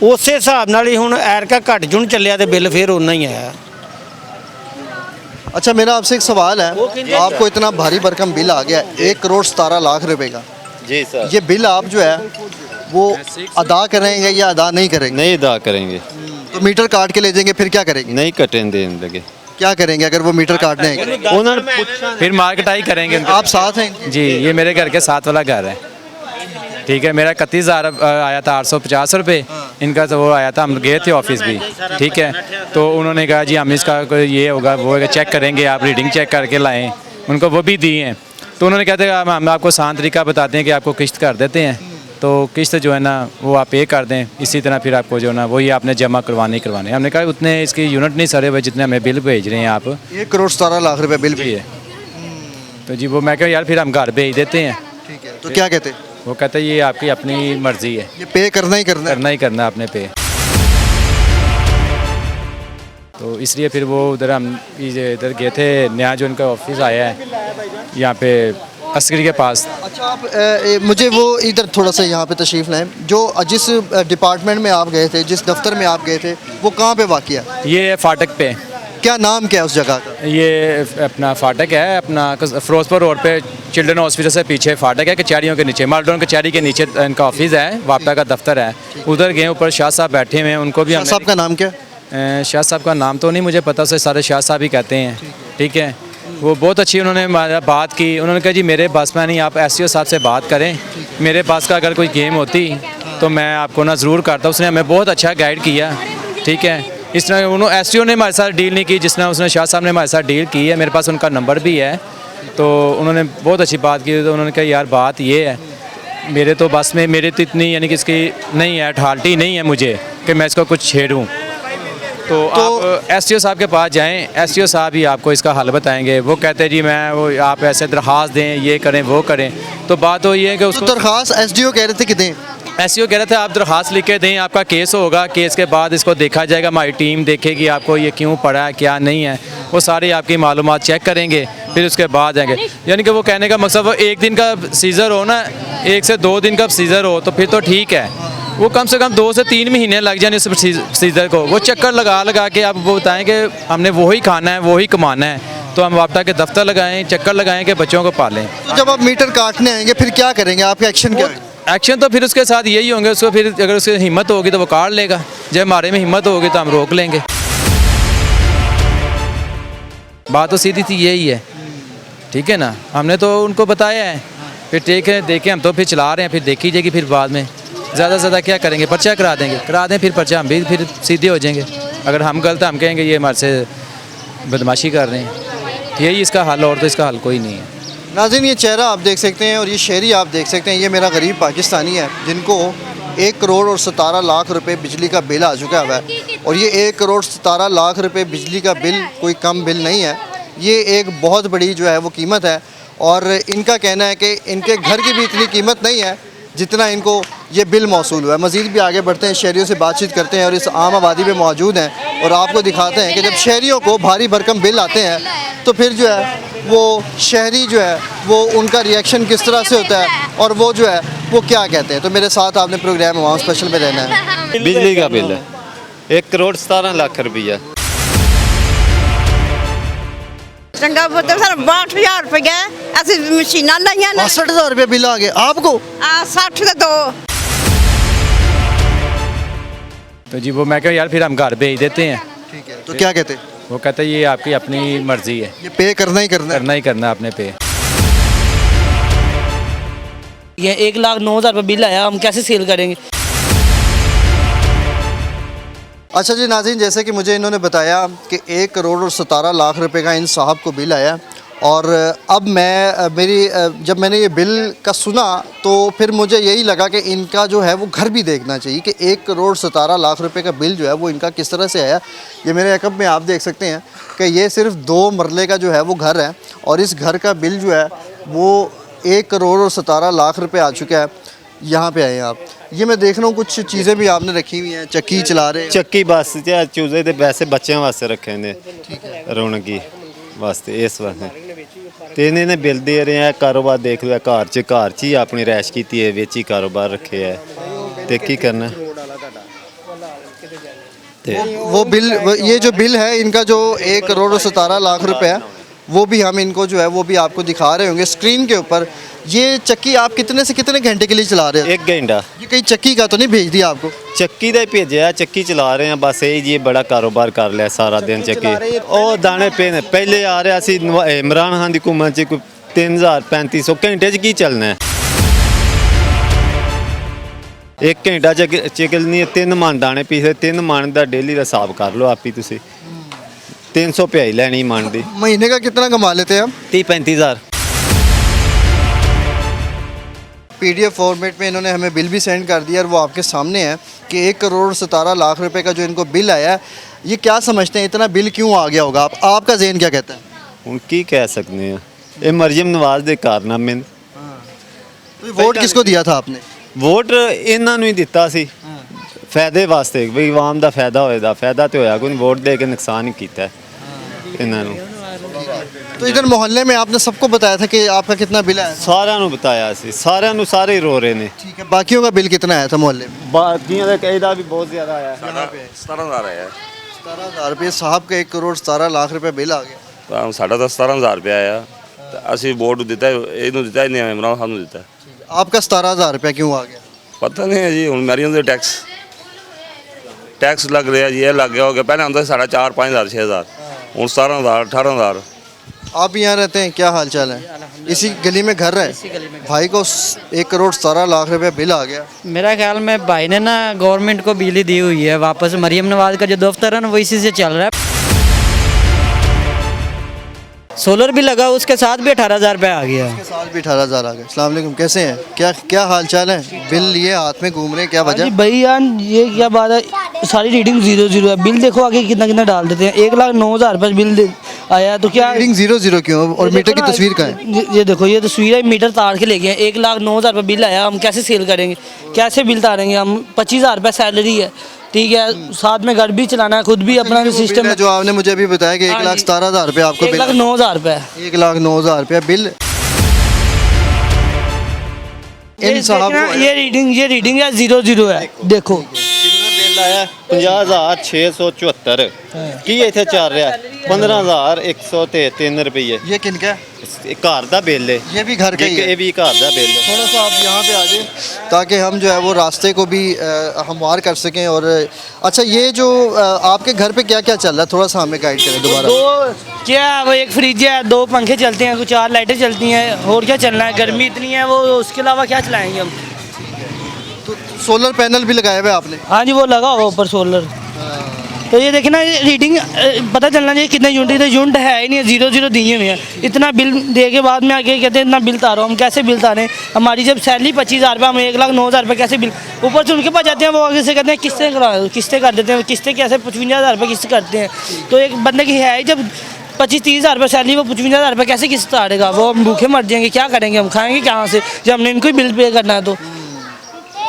उस हिसाब नाल ही हुण एरका घट यूनिट चलिया तो बिल फिर उन्ना ही आया। अच्छा मेरा आपसे एक सवाल है, आपको इतना भारी भरकम बिल आ गया 1 करोड़ 17 लाख रुपए का, जी सर। ये बिल आप जो है वो अदा करेंगे या अदा नहीं करेंगे? नहीं अदा करेंगे तो मीटर काट के ले जाएंगे, फिर क्या करेंगे? नहीं कटें देने लगे क्या करेंगे अगर वो मीटर काटने आएंगे? उन्होंने फिर मार्केटाई करेंगे। आप साथ हैं? जी, ये मेरे घर के साथ वाला घर है। ठीक है, मेरा 31,000 आया था 850 रुपये। इनका तो वो आया था, हम गए थे ऑफिस भी। ठीक है, तो उन्होंने कहा जी हम इसका कोई ये होगा वो होगा, चेक करेंगे, आप रीडिंग चेक करके लाएं। उनको वो भी दिए हैं। तो उन्होंने कहते हैं हम आपको आसान तरीका बताते हैं कि आपको किश्त कर देते हैं, तो किश्त जो है ना वो आप पे कर दें, इसी तरह फिर आपको जो है ना वही आपने जमा करवाने करवाने। हमने कहा उतने इसकी यूनिट नहीं सरे हुए जितने हमें बिल भेज रहे हैं आप। 1 करोड़ 17 लाख रुपए बिल भी है। तो जी वो मैं कहा यार फिर हम घर भेज देते हैं। ठीक है, तो क्या कहते हैं? वो कहते हैं ये आपकी अपनी मर्जी है, ये पे करना ही करना है। करना ही करना आपने पे। तो इसलिए फिर वो उधर हम इधर गए थे, नया जो इनका ऑफिस आया है यहाँ पे अस्करी के पास। अच्छा आप मुझे वो इधर थोड़ा सा यहाँ पे तशरीफ़ लाएं, जो जिस डिपार्टमेंट में आप गए थे, जिस दफ्तर में आप गए थे, वो कहाँ पे वाक़िया है? ये फाटक पे, क्या नाम क्या है उस जगह का? ये अपना फाटक है, अपना फिरोजपुर रोड पे चिल्ड्रन हॉस्पिटल से पीछे फाटक है, कचहरियों के नीचे, मालडोन कचहरी के नीचे इनका ऑफिस है, वापटा का दफ्तर है। उधर गए, ऊपर शाह साहब बैठे हुए हैं, उनको भी शाह साहब का नाम क्या? शाह साहब का नाम तो नहीं मुझे पता, उसे सारे शाह साहब ही कहते हैं। ठीक है, वो बहुत अच्छी उन्होंने बात की। उन्होंने कहा जी मेरे पास में नहीं, आप SCO साहब से बात करें, मेरे पास का अगर कोई गेम होती तो मैं आपको ना ज़रूर करता। उसने हमें बहुत अच्छा गाइड किया। ठीक है, इस तरह उन्होंने SCO ने हमारे साथ डील नहीं की जिस तरह उसने शाह साहब ने हमारे साथ डील की है। मेरे पास उनका नंबर भी है, तो उन्होंने बहुत अच्छी बात की। तो उन्होंने कहा यार बात ये है, मेरे तो बस में मेरे तो इतनी यानी कि इसकी नहीं है, अथॉरिटी नहीं है मुझे कि मैं इसको कुछ छेड़ूँ। तो आप SCO साहब के पास जाएं, SCO साहब ही आपको इसका हल बताएंगे। वो कहते हैं जी मैं वो आप ऐसे दरख्वास्त दें, ये करें वो करें। तो बात तो ये है कि उसको दरख्वास्त SDO कह रहे थे कि दें, SCO कह रहे थे आप दरख्वास्त लिख के दें, आपका केस होगा, केस के बाद इसको देखा जाएगा, हमारी टीम देखेगी आपको ये क्यों पड़ा है क्या नहीं है, वो सारी आपकी मालूमात चेक करेंगे, फिर उसके बाद आएंगे। यानी कि वो कहने का मकसद वो 1 दिन का सीज़र हो ना, 1 से 2 दिन का सीज़र हो तो फिर तो ठीक है। वो कम से कम 2 से 3 महीने लग जाए इस सीज़र को। वो चक्कर लगा के आप वो बताएं कि हमने वही खाना है वही कमाना है, तो हम वापटा के दफ्तर लगाएं, चक्कर लगाएं कि बच्चों को पालें। तो जब आप मीटर काटने आएंगे फिर क्या करेंगे, आपका एक्शन क्या है? एक्शन तो फिर उसके साथ यही होंगे, उसको फिर अगर उसकी हिम्मत होगी तो वो काट लेगा, जब हमारे में हिम्मत होगी तो हम रोक लेंगे। बात तो सीधी थी यही है, ठीक है ना। हमने तो उनको बताया है, फिर ठीक है देखें, हम तो फिर चला रहे हैं, फिर देखी जाएगी, फिर बाद में ज़्यादा से ज़्यादा क्या करेंगे, पर्चा करा दें, फिर पर्चा हम भी फिर सीधे हो जाएंगे। अगर हम गलत हम कहेंगे ये हमारे से बदमाशी कर रहे हैं, यही इसका हल, और तो इसका हल कोई नहीं है। नाज़रीन, ये चेहरा आप देख सकते हैं और ये शहरी आप देख सकते हैं, ये मेरा गरीब पाकिस्तानी है जिनको 1 करोड़ और 17 लाख रुपए बिजली का बिल आ चुका हुआ है। और ये 1 करोड़ 17 लाख रुपए बिजली का बिल कोई कम बिल नहीं है, ये एक बहुत बड़ी जो है वो कीमत है। और इनका कहना है कि इनके घर की भी इतनी कीमत नहीं है जितना इनको ये बिल मौसूल हुआ है। मज़ीद भी आगे बढ़ते हैं, शहरियों से बातचीत करते हैं और इस आम आबादी में मौजूद हैं और आपको दिखाते हैं कि जब शहरियों को भारी भरकम बिल आते हैं तो फिर जो है वो शहरी जो है वो उनका रिएक्शन किस तरह से होता है और वो जो है वो क्या कहते हैं। तो मेरे साथ आपने प्रोग्राम अवाम स्पेशल में रहना है। बिजली का बिल है 1 करोड़ 17 लाख रुपया। ਚੰਗਾ ਪੁੱਤ ਸਰ 62000 ਰੁਪਏ ਅਸੀਂ ਮਸ਼ੀਨਾਂ ਲਾਈਆਂ ਨੇ 62,000 रुपये बिल आ गए आपको? ਆ 60 ਦੇ ਦੋ। तो जी वो मैं कहा यार फिर हम घर भेज देते हैं। ठीक है, तो क्या कहते हैं? वो कहता है ये आपकी अपनी मर्जी है, ये पे करना ही करना है। करना ही करना आपने पे। ये 1,09,000 रुपये बिल आया, हम कैसे सेल करेंगे? अच्छा जी नाज़रीन, जैसे कि मुझे इन्होंने बताया कि 1 करोड़ और 17 लाख रुपए का इन साहब को बिल आया और अब जब मैंने ये बिल का सुना तो फिर मुझे यही लगा कि इनका जो है वो घर भी देखना चाहिए कि 1 करोड़ 17 लाख रुपए का बिल जो है वो इनका किस तरह से आया। ये मेरे अकब में आप देख सकते हैं कि ये सिर्फ 2 मरले का जो है वो घर है और इस घर का बिल जो है वो 1 करोड़ और 17 लाख रुपए आ चुका है। यहाँ पे आए आप, ये मैं देख रहा हूँ कुछ चीज़ें भी आपने रखी हुई हैं, चक्की चला रहे हैं। ਚੱਕੀ ਬਸ ਜਾਂ ਚੂਜ਼ੇ ਤੇ ਵੈਸੇ ਬੱਚਿਆਂ ਵਾਸਤੇ ਰੱਖੇ ਨੇ ਰੌਣਕੀ ਵਾਸਤੇ ਇਸ ਵਾਸਤੇ ਤੇ ਇਹਨੇ ਬਿੱਲ ਦੇ ਰਹੇ ਆ। ਕਾਰੋਬਾਰ ਦੇਖ ਲਿਆ ਘਰ 'ਚ ਹੀ ਆਪਣੀ ਰੈਸ਼ ਕੀਤੀ ਹੈ, ਵਿੱਚ ਹੀ ਕਾਰੋਬਾਰ ਰੱਖਿਆ ਹੈ ਤੇ ਕੀ ਕਰਨਾ ਤੇ वो बिल ये जो बिल है इनका जो 1 करोड़ और 17 लाख रुपए है वो भी हम इनको जो है वो भी आपको दिखा रहे होंगे स्क्रीन के ऊपर। ये चक्की आप कितने से कितने घंटे के लिए चला रहे हो? 1 घंटा ये कहीं चक्की का तो नहीं भेज दिया आपको? ਚੱਕੀ ਦਾ ਹੀ ਭੇਜਿਆ, ਚੱਕੀ ਚਲਾ ਰਹੇ ਆ ਬਸ। ਇਹ ਜੀ ਬੜਾ ਕਾਰੋਬਾਰ ਕਰ ਲਿਆ ਸਾਰਾ ਦਿਨ ਚੱਕੀ। ਉਹ ਦਾਣੇ ਪਏ ਨੇ, ਪਹਿਲੇ ਆ ਰਿਹਾ ਸੀ ਇਮਰਾਨ ਖਾਨ ਦੀ ਹੁਕੂਮਤ 'ਚ ਕੋਈ 3,000-3,500 ਘੰਟੇ 'ਚ ਕੀ ਚੱਲਣਾ ਹੈ। 1 ਘੰਟਾ ਚੱਲਣੀ ਹੈ 3 ਮਣ ਦਾਣੇ ਪੀਸੇ, 3 ਮਣ ਦਾ ਡੇਲੀ ਦਾ ਹਿਸਾਬ ਕਰ ਲਓ ਆਪੀ ਤੁਸੀਂ। 300 ਰੁਪਏ ਹੀ ਲੈਣੀ ਮਣ ਦੀ। महीने का कितना कमा लेते हैं हम? 30-35 हज़ार। PDF फॉर्मेट में इन्होंने हमें बिल भी सेंड कर दिया और वो आपके सामने है कि 1 करोड़ 17 लाख रुपए का जो इनको बिल आया है। ये क्या समझते हैं इतना बिल क्यों आ गया होगा? आपका ज़हन क्या कहता है? ਹੁਣ ਕੀ ਕਹਿ ਸਕਦੇ ਆ, ਇਹ ਮਰੀਮ ਨਵਾਜ਼ ਦੇ ਕਾਰਨਾਮੇ ਨੇ। तो वोट किसको दिया था आपने? ਵੋਟ ਇਹਨਾਂ ਨੂੰ ਹੀ ਦਿੱਤਾ ਸੀ ਫਾਇਦੇ ਵਾਸਤੇ, ਵੀ ਆਵਾਮ ਦਾ ਫਾਇਦਾ ਹੋਏਦਾ। ਫਾਇਦਾ ਤੇ ਹੋਇਆ ਕੋਈ ਨਹੀਂ, ਵੋਟ ਦੇ ਕੇ ਨੁਕਸਾਨ ਹੀ ਕੀਤਾ ਇਹਨਾਂ ਨੂੰ। तो इधर मोहल्ले में आपने सबको बताया था कि आपका कितना बिल आया? ਸਾਰਿਆਂ ਨੂੰ ਬਤਾਇਆ ਸੀ, ਸਾਰਿਆਂ ਨੂੰ ਸਾਰੇ ਹੀ ਰੋ ਰਹੇ ਨੇ। ठीक है, बाकियों का बिल कितना आया था मोहल्ले में? ਬਾਕੀਆਂ ਦਾ ਇਹਦਾ ਵੀ ਬਹੁਤ ਜ਼ਿਆਦਾ ਆਇਆ। 17,000 ਆਇਆ। 17,000 रुपये। साहब का 1 करोड़ 17 लाख रुपये बिल आ गया। ਤਾਂ ਸਾਡਾ ਤਾਂ 17,000 ਰੁਪਇਆ ਆਇਆ ਤੇ ਅਸੀਂ ਵੋਟ ਦਿੱਤਾ, ਇਹਨੂੰ ਦਿੱਤਾ ਹੀ ਨਹੀਂ, ਇਮਰਾਨ ਖਾਨ ਨੂੰ ਦਿੱਤਾ। आपका 17,000 रुपया क्यों आ गया? ਪਤਾ ਨਹੀਂ ਹੈ ਜੀ, ਹੁਣ ਮੈਰੀਅਨ ਦੇ ਟੈਕਸ ਲੱਗ ਰਿਹਾ ਜੀ, ਇਹ ਲੱਗ ਗਿਆ ਹੋ ਗਿਆ। ਪਹਿਲਾਂ ਹੁੰਦਾ ਸੀ ਸਾਡਾ 4-5,000 6,000, ਹੁਣ 17,000 18,000। आप भी यहाँ रहते हैं, क्या हाल चाल है? इसी गली में घर है? भाई को 1 करोड़ 17 लाख रुपया बिल आ गया। मेरा ख्याल में भाई ने ना गवर्नमेंट को बिजली दी हुई है वापस। मरियम नवाज का जो दफ्तर है ना वो इसी से चल रहा है। सोलर भी लगा, उसके साथ भी 18,000 रुपये आ गया। इसके साथ भी 18,000 आ गए। अस्सलाम वालेकुम, कैसे हैं? क्या हाल चाल है? बिल लिए हाथ में घूम रहे हैं, क्या वजह? भाई यार ये क्या बात है, सारी रीडिंग 0-0 है। बिल देखो आगे कितना कितना डाल देते हैं। 1,09,000 रुपये बिल आया तो क्या रीडिंग 0-0 क्यों? और मीटर की तस्वीर कहाँ है? ये देखो, ये तस्वीर है, मीटर तार के ले गए। 1,09,000 रुपये बिल आया, हम कैसे सेल करेंगे, कैसे बिल तारेंगे हम? 25,000 रुपये सैलरी है, ठीक है, साथ में घर भी चलाना है, खुद भी अपना सिस्टम है। जो आपने मुझे अभी बताया कि 1,17,000 रुपये आपको बिल। 1,09,000 रुपये। 1,09,000 रुपया बिल। इन साहब ये रीडिंग है 0-0 है। देखो ਬਿੱਲ ਆਇਆ 50,674 ਕੀ ਇੱਥੇ ਚੱਲ ਰਿਹਾ 15,103 ਰੁਪਏ ये किनका है? ਇਹ ਘਰ ਦਾ ਬਿੱਲ ਹੈ ये भी घर का ही है। ਇਹ ਵੀ ਘਰ ਦਾ ਬਿੱਲ ਹੈ थोड़ा सा आप यहाँ पे आ जाए ताकि हम जो है वो रास्ते को भी हमवार कर सकें। और अच्छा, ये जो आपके घर पे क्या क्या चल रहा है, थोड़ा सा हमें गाइड करें दोबारा। दो क्या है, वो एक फ्रिज है, 2 पंखे चलते हैं, कुछ 4 लाइटें चलती हैं, और क्या चलना है, गर्मी इतनी है वो, उसके अलावा क्या चलाएंगे हम। तो सोलर पैनल भी लगाए हुए हैं आपने? हाँ जी, वो लगा हुआ ऊपर सोलर। तो ये देखना, ये रीडिंग पता चलना चाहिए कितने यूनिट, तो यूनिट है ही नहीं, 0 दिए हुए हैं। इतना बिल दे के बाद में आके कहते हैं इतना बिल तारो, हम कैसे बिल तारें? हमारी जब सैलरी 25,000 रुपये, हम 1,09,000 रुपये कैसे बिल, ऊपर से उनके पास जाते हैं, वो आगे से कहते हैं किस्तें करा, किस्तें कर देते हैं, किस्तें कैसे 55,000 रुपये किस्त करते हैं। तो एक बंदे की है ही जब 25-30,000 रुपये सैलरी, वो 55,000 रुपये कैसे किस्त तारेगा? वो हम भूखे मर जाएंगे, क्या करेंगे, हम खाएंगे कहाँ से जब हमने इनको ही बिल पे करना है। तो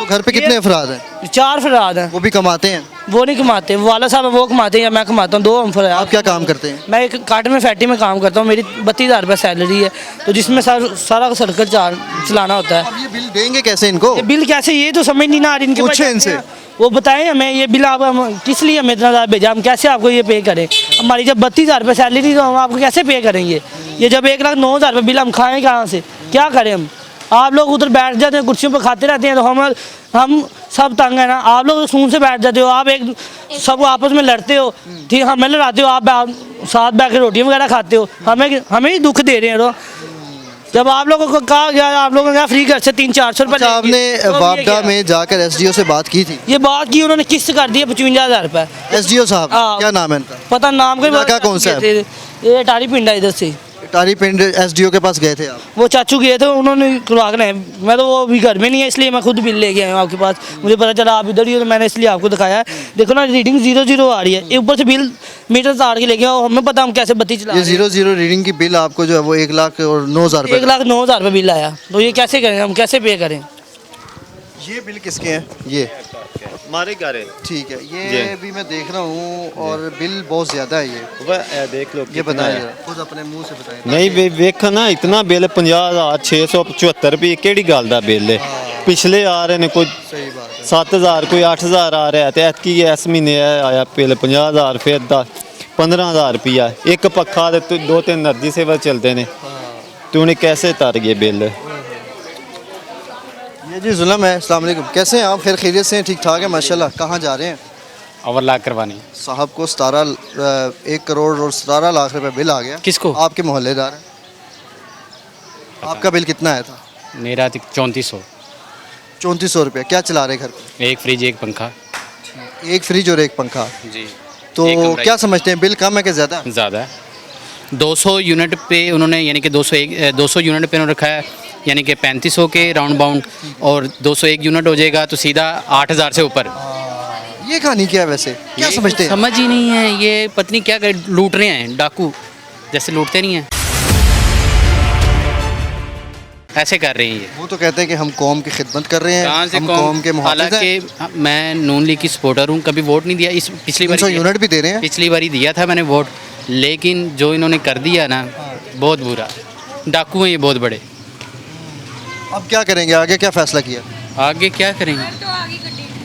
घर पे कितने अफराद हैं? 4 फराद हैं। वो भी कमाते हैं? वो नहीं कमाते, वाला साहब वो कमाते हैं या मैं कमाता हूँ, 2 हम फराद। आप क्या काम करते हैं? मैं एक काट में फैक्ट्री में काम करता हूँ, मेरी 32,000 रुपये सैलरी है, तो जिसमें सारा सर्कल चलाना होता है। अब ये बिल देंगे कैसे इनको? ये बिल कैसे, ये तो समझ नहीं ना आ रही इनके पूछे पास। इनसे। वो बताएं हमें ये बिल आप किस लिए हमें इतना ज़्यादा भेजा, हम कैसे आपको ये पे करें? हमारी जब 32,000 रुपये सैलरी तो हम आपको कैसे पे करेंगे? ये जब 1,09,000 रुपये बिल हम खाएँ कहाँ से, क्या करें हम? आप लोग उधर बैठ जाते हैं कुर्सियों पर खाते रहते हैं, तो हम सब तंग है ना। आप लोग सून से बैठ जाते हो, आप एक सब आपस में लड़ते हो, ठीक, हमें लड़ाते हो, आप साथ बैठ के रोटियाँ वगैरह खाते हो, हमें ही दुख दे रहे हैं। तो जब आप लोगों को कहा गया, आप लोगों ने फ्री कर से 300-400 रुपये। अच्छा, आपने वापडा में जाकर एसडीओ से बात की थी? ये बात की, उन्होंने किस्त कर दी है 55,000 रुपये। एसडीओ साहब, हाँ। क्या नाम है इनका? पता नाम का इलाका कौन सा है? ये टारी पिंड है इधर से। टारी पिंड एसडीओ के पास गए थे आप? वो चाचू गए थे, उन्होंने करवा के, मैं तो वो भी घर में नहीं है, इसलिए मैं खुद बिल लेके आया हूँ आपके पास। मुझे पता चला आप इधर ही हो, तो मैंने इसलिए आपको दिखाया है। देखो ना, रीडिंग 0 आ रही है, ऊपर से बिल मीटर तार के लेके आओ, हमें पता हम कैसे बत्ती चला। ये 0 रीडिंग की बिल आपको जो है वो 1,09,000 रुपये। 1,09,000 रुपये बिल आया, तो ये कैसे करें, हम कैसे पे करें? ये बिल किसके हैं? ये हमारे घर है ठीक है, ये भी मैं देख रहा हूँ, और बिल बहुत ज़्यादा है ये। वह देख लो ये बताइए, खुद अपने मुंह से बताइए। नहीं वेखो ना, इतना बिल 50,675 रुपये केड़ी गल दा बिल है। पिछले आ रहे ने कोई सही बात है। 7,000 कोई 8,000 आ रहा है, तो ऐतकी इस महीने आया बिल 50,000, फिर 15,000 रुपया। एक पक्खा तो 2-3 एनर्जी सेवा चलते हैं, तो उन्हें कैसे तर गए बिल? ये जी जुल्म है। अस्सलाम वालेकुम, कैसे हैं आप? फिर खैरियत से हैं? ठीक ठाक है माशाल्लाह। कहाँ जा रहे हैं? ओवरलॉक करवानी। साहब को 1 करोड़ और 17 लाख रुपए बिल आ गया। किसको? आपके मोहल्लेदार हैं। आपका बिल कितना आया था? मेरा 3400। 3400 रुपये। क्या चला रहे घर पे? एक फ्रिज, एक पंखा। एक फ्रिज और एक पंखा। जी। तो क्या समझते हैं, बिल कम है कि ज़्यादा? ज़्यादा है। 200 यूनिट पे उन्होंने, यानी कि 200 यूनिट पे उन्होंने रखा है, यानी कि 3500 के राउंड बाउंड, और 201 यूनिट हो जाएगा तो सीधा 8,000 से ऊपर। ये कहानी क्या है वैसे, क्या ये समझते हैं? समझ ही नहीं है, ये पत्नी क्या लूट रहे हैं, डाकू जैसे लूटते नहीं हैं, ऐसे कर रहे हैं ये। वो तो कहते हैं कि हम कौम की खिदमत कर रहे हैं, कहाँ से हम कौम के मुहाफिज हैं। हालांकि मैं नून लीग की सपोर्टर हूँ, कभी वोट नहीं दिया, इस पिछली बार 300 यूनिट भी दे रहे हैं। पिछली बार ही दिया था मैंने वोट, लेकिन जो इन्होंने कर दिया ना, बहुत बुरा। डाकू हैं ये बहुत बड़े। अब क्या करेंगे, आगे क्या फैसला किया? आगे क्या करेंगे,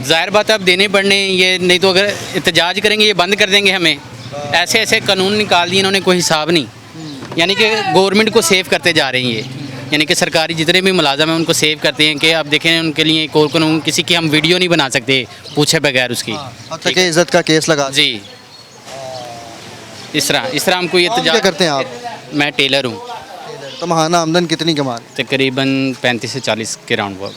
जाहिर बात है अब देने पड़ने ये, नहीं तो अगर एहतजाज करेंगे ये बंद कर देंगे हमें। ऐसे ऐसे कानून निकाल दिए इन्होंने, कोई हिसाब नहीं। यानी कि गवर्नमेंट को सेव करते जा रहे हैं ये, यानी कि सरकारी जितने भी मुलाजम हैं उनको सेव करते हैं कि आप देखें उनके लिए कोई कानून, किसी की हम वीडियो नहीं बना सकते पूछे बगैर उसकी। हत्या के इज्जत का केस लगा। जी, इस तरह हम कोई क्या करते हैं आप? मैं टेलर हूँ। तो महाना आमदन कितनी कमा रहे हैं? तकरीबन 35 से 40 के राउंड वर्क,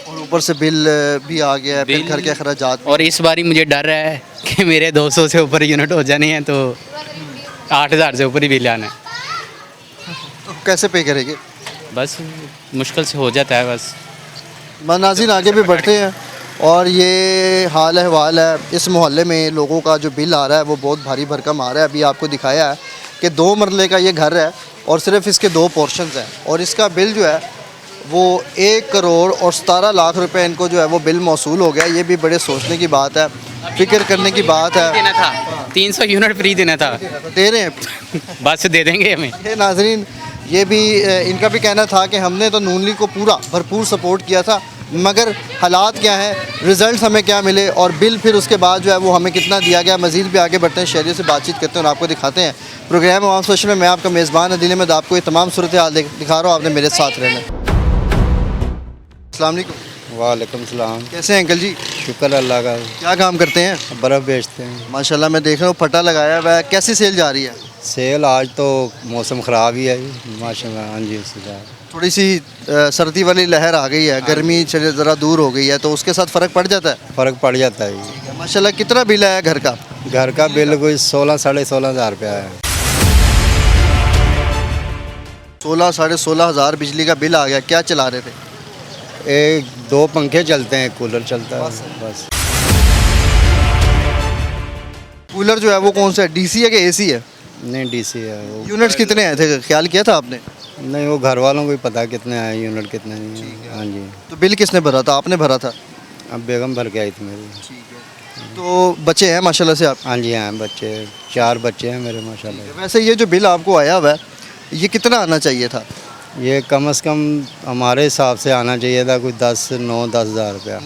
और ऊपर से बिल भी आ गया है, फिर बिल- घर के अखराजात भी। और इस बारी मुझे डर है कि मेरे 200 से ऊपर यूनिट हो जाने हैं, तो 8,000 से ऊपर ही बिल आना है। तो कैसे पे करेंगे? बस मुश्किल से हो जाता है बस। नाज़रीन आगे भी बढ़ते हैं, और ये हाल अहवाल है इस मोहल्ले में। लोगों का जो बिल आ रहा है वो बहुत भारी भरकम आ रहा है। अभी आपको दिखाया है कि 2 मरले का ये घर है, और सिर्फ इसके 2 पोर्शंस हैं, और इसका बिल जो है वो 1 करोड़ और 17 लाख रुपए इनको जो है वो बिल मौसूल हो गया। ये भी बड़े सोचने की बात है, फिक्र करने की बात है। देना था 300 यूनिट फ्री देना था, दे रहे हैं। बस दे देंगे हमें। ये नाजरीन, ये भी इनका भी कहना था कि हमने तो नून लीग को पूरा भरपूर सपोर्ट किया था, मगर हालात क्या हैं, रिज़ल्ट हमें क्या मिले और बिल फिर उसके बाद जो है वो हमें कितना दिया गया, मज़ीद भी आगे बढ़ते हैं, शहरियों से बातचीत करते हैं और आपको दिखाते हैं। प्रोग्राम अवाम स्पेशल में मैं आपका मेज़बान अदील अहमद आपको ये तमाम सूरत हाल दिखा रहा हूँ, आपने मेरे साथ रहना। अस्सलाम वालेकुम। वालेकुम सलाम। कैसे हैं अंकल जी? शुक्र अल्लाह का। क्या काम करते हैं? बर्फ़ बेचते हैं। माशाल्लाह मैं देख रहा हूँ फटा लगाया हुआ है, कैसी सेल जा रही है? सेल आज तो मौसम ख़राब ही है माशाल्लाह। हाँ जी, उससे थोड़ी सी सर्दी वाली लहर आ गई है, गर्मी ज़रा दूर हो गई है, तो उसके साथ फ़र्क पड़ जाता है? फ़र्क पड़ जाता है। माशाल्लाह कितना बिल आया घर का? घर का बिल कोई 16 साढ़े 16 हज़ार रुपया है। 16 साढ़े 16 हज़ार बिजली का बिल आ गया। क्या चला रहे थे? एक 2 पंखे चलते हैं, कूलर चलता है बस। कूलर जो है वो कौन सा है, डीसी है कि एसी है? नहीं डीसी है वो। यूनिट्स कितने आए थे, ख्याल किया था आपने? नहीं, वो घर वालों को ही पता कितने आए, यूनिट कितने नहीं है। हाँ जी। तो बिल किसने भरा था, आपने भरा था? अब बेगम भर के आई थी मेरी। तो बच्चे हैं माशाल्लाह से आप? हाँ जी, हैं बच्चे, 4 बच्चे हैं मेरे माशाल्लाह। वैसे ये जो बिल आपको आया हुआ है, ये कितना आना चाहिए था? ये कम से कम हमारे हिसाब से आना चाहिए था कोई 10 हज़ार रुपया।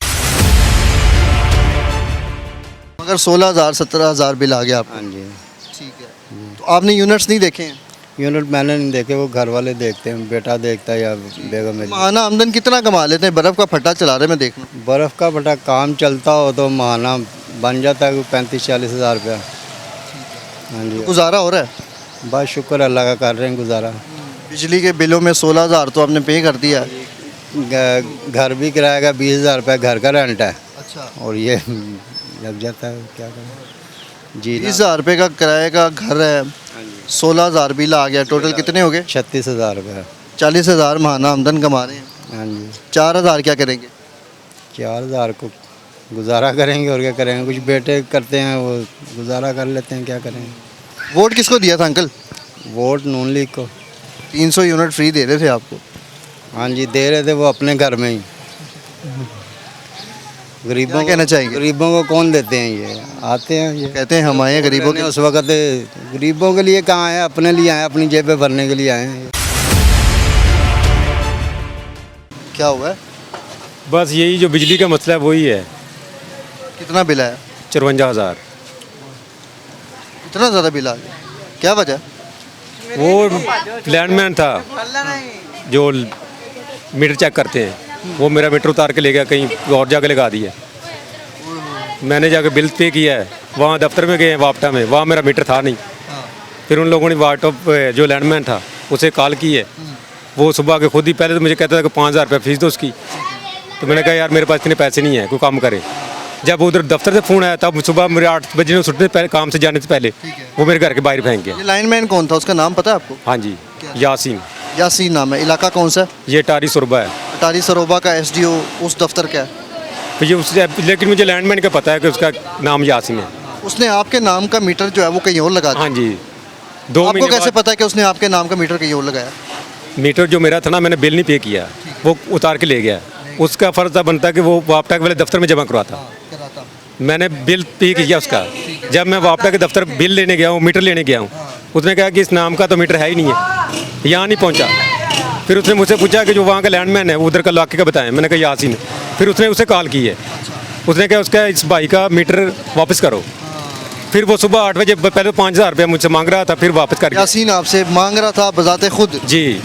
मगर 16,000 17,000 बिल आ गया आपको। हाँ जी। ठीक है, तो आपने यूनिट्स नहीं देखे हैं? यूनिट मैंने नहीं देखे, वो घर वाले देखते हैं, बेटा देखता है या बेगम मेरी। माहाना आमदन कितना कमा लेते हैं? बर्फ़ का फटा चला रहे मैं देख रहा हूँ। बर्फ़ का बटा काम चलता हो तो माहाना बन जाता है 35-40 हज़ार रुपया। हाँ जी, गुजारा हो रहा है? बस शुक्र अल्लाह का कर रहे हैं गुजारा। बिजली के बिलों में 16,000 तो आपने पे कर दिया। घर भी किराया का 20,000 रुपया घर का रेंट है। अच्छा। और ये लग जाता है, क्या करें जी। 20,000 रुपये का किराए का घर है, 16,000 बिल आ गया, टोटल कितने हो गए? 36,000 रुपया। 40,000 महाना आमदन कमा रहे हैं। हाँ जी। 4,000 क्या करेंगे? 4,000 को गुजारा करेंगे और क्या करेंगे, कुछ बेटे करते हैं वो गुजारा कर लेते हैं, क्या करेंगे। वोट किसको दिया था अंकल? वोट नून लीग को। 300 यूनिट फ्री दे रहे थे आपको। हाँ जी, दे रहे थे वो अपने घर में ही। गरीबों क्या कहना चाहेंगे? गरीबों को कौन देते हैं, ये आते हैं, ये कहते हैं हम आए गरीबों के। उस वक्त गरीबों के लिए कहाँ आए, अपने लिए आए, अपनी जेबें भरने के लिए आए हैं। क्या हुआ है? बस यही जो बिजली का मसला है वही है। कितना बिल आया? 54,000। इतना ज़्यादा बिल आ गया, क्या वजह? वो लैंडमैन था जो मीटर चेक करते हैं, वो मेरा मीटर उतार के ले गया कहीं और जाके लगा दिया। मैंने जाके बिल पे किया है, वहाँ दफ्तर में गए वापटा में, वहाँ मेरा मीटर था नहीं। फिर उन लोगों ने वाटअप जो लैंडमैन था उसे कॉल की है, वो सुबह के खुद ही पहले तो मुझे कहता था कि 5,000 रुपये फीस दो उसकी। तो मैंने कहा यार मेरे पास इतने पैसे नहीं है, कोई काम करे। जब उधर दफ्तर से फ़ोन आया तब सुबह मेरे 8 बजे छुट्टी पहले काम से जाने से पहले वो मेरे घर के बाहर फेंक गया। ये लाइनमैन कौन था, उसका नाम पता है आपको? हाँ जी, यासीन। यासीन नाम है। इलाका कौन सा है? ये टारी सुरबा है। अटारी सरोबा का एसडीओ उस दफ्तर का है। तो ये उससे, लेकिन मुझे लैंडमैन का पता है कि उसका नाम यासीन है। उसने आपके नाम का मीटर जो है वो कहीं और लगा दिया। हाँ जी। 2 आपको महीने कैसे बाद पता है कि उसने आपके नाम का मीटर कहीं और लगाया? मीटर जो मेरा था ना, मैंने बिल नहीं पे किया, वो उतार के ले गया। उसका फ़र्ज था बनता कि वो वापटा के वाले दफ्तर में जमा करवाता। मैंने बिल पे किया उसका। जब मैं वापटा के दफ्तर बिल लेने गया हूँ, मीटर लेने गया हूँ, उसने कहा कि इस नाम का तो मीटर है ही नहीं है, यहाँ नहीं पहुँचा। फिर उसने मुझसे पूछा कि जो वहाँ का लैंडमैन है वो उधर का इलाके का बताएं। मैंने कहा यासीन। फिर उसने उसे कॉल की है, उसने कहा उसका इस भाई का मीटर वापस करो। फिर वो सुबह 8 बजे पहले 5,000 रुपया मुझसे मांग रहा था, फिर वापस कर गया। यासीन आपसे मांग रहा था बजाते खुद? जी।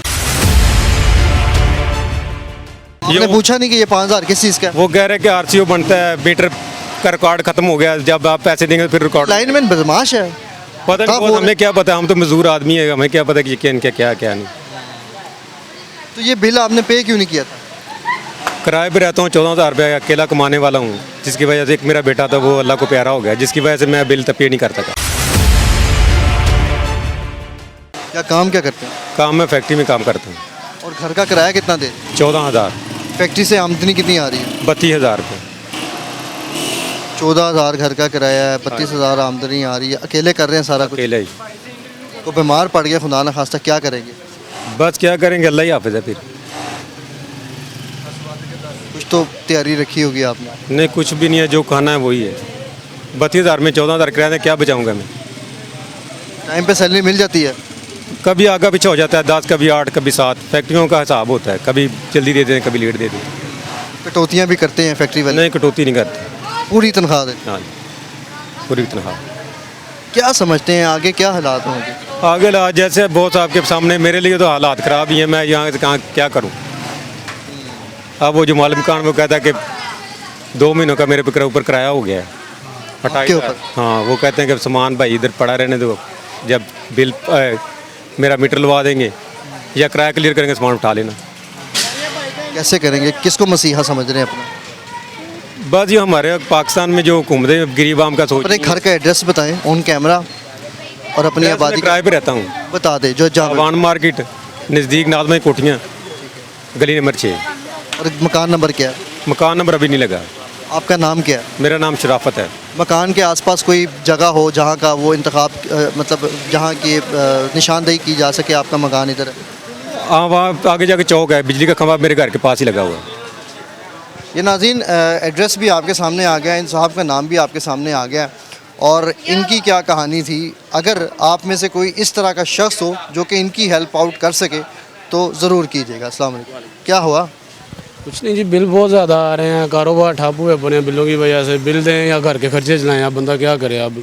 आपने पूछा नहीं कि ये 5,000 किस चीज़ का है? वो कह रहे कि आरसीओ बनता है, मीटर का रिकॉर्ड खत्म हो गया, जब आप पैसे देंगे फिर रिकॉर्ड। लाइनमैन बदमाश है। पता नहीं, वो हमें क्या पता, हम तो मजदूर आदमी है, हमें क्या पता कि क्या इनका क्या क्या नहीं। तो ये बिल आपने पे क्यों नहीं किया था? किराए पे रहता हूँ, 14,000 रुपया अकेला कमाने वाला हूँ, जिसकी वजह से एक मेरा बेटा था वो अल्लाह को प्यारा हो गया, जिसकी वजह से मैं बिल तक पे नहीं कर सका। क्या काम क्या करते हैं? काम मैं फैक्ट्री में काम करता हूँ। और घर का किराया कितना दे? 14,000। फैक्ट्री से आमदनी कितनी आ रही है? 32,000 रुपये। 14,000 घर का किराया है, 32,000 आमदनी आ रही है, अकेले कर रहे हैं सारा कुछ। अकेले ही। तो बीमार पड़ गया खुदा ना खास्ता, क्या करेंगे? बस क्या करेंगे, अल्लाह ही हाफिज़ है। फिर कुछ तो तैयारी रखी होगी आपने? नहीं, कुछ भी नहीं है, जो खाना है वही है। 32,000 में 14,000 किराया है, क्या बचाऊँगा मैं? टाइम पे सैलरी मिल जाती है? कभी आगा पीछे हो जाता है, 10 कभी 8 कभी 7, फैक्ट्रियों का हिसाब होता है, कभी जल्दी दे दें कभी लेट दे दें। कटौतियाँ भी करते हैं फैक्ट्री वाले? नहीं, कटौती नहीं करते। पूरी तनख्वाह देते? हाँ जी, पूरी तनख्वाह। क्या समझते हैं आगे क्या हालात होंगे? आगे हालात जैसे बहुत आपके सामने, मेरे लिए तो हालात ख़राब ही हैं, मैं यहाँ से कहाँ क्या करूँ। अब वो जो मालिक मकान वो कहता है कि 2 महीनों का मेरे पे ऊपर किराया हो गया है, आपके ऊपर? हाँ, वो कहते हैं कि सामान भाई इधर पड़ा रहने दो, जब बिल मेरा मीटर लगा देंगे या किराया क्लियर करेंगे सामान उठा लेना। कैसे करेंगे? किसको मसीहा समझ रहे हैं अपना? बस ये हमारे पाकिस्तान में जो घूम रहे हैं गरीब आम का सोच। अपने घर का एड्रेस बताएं ऑन कैमरा और अपनी आबादी किराए पे रहता हूँ, बता दें जो जहाँ अवान मार्केट नज़दीक नाजमा कोठियाँ, गली नंबर 6। और मकान नंबर क्या है? मकान नंबर अभी नहीं लगा। आपका नाम क्या है? मेरा नाम शराफत है। मकान के आसपास कोई जगह हो जहाँ का वो इंतखाब मतलब जहाँ की निशानदेही की जा सके आपका मकान इधर है? हाँ, वहाँ आगे जाके चौक है, बिजली का खंभा मेरे घर के पास ही लगा हुआ है। ये नाज़रीन एड्रेस भी आपके सामने आ गया है, इन साहब का नाम भी आपके सामने आ गया है और इनकी क्या कहानी थी। अगर आप में से कोई इस तरह का शख्स हो जो कि इनकी हेल्प आउट कर सके तो ज़रूर कीजिएगा। अस्सलाम वालेकुम। क्या हुआ? कुछ नहीं जी, बिल बहुत ज़्यादा आ रहे हैं, कारोबार ठप हुए पड़े हैं बिलों की वजह से। बिल दें या घर के खर्चे चलाएं, आप बंदा क्या करे। आप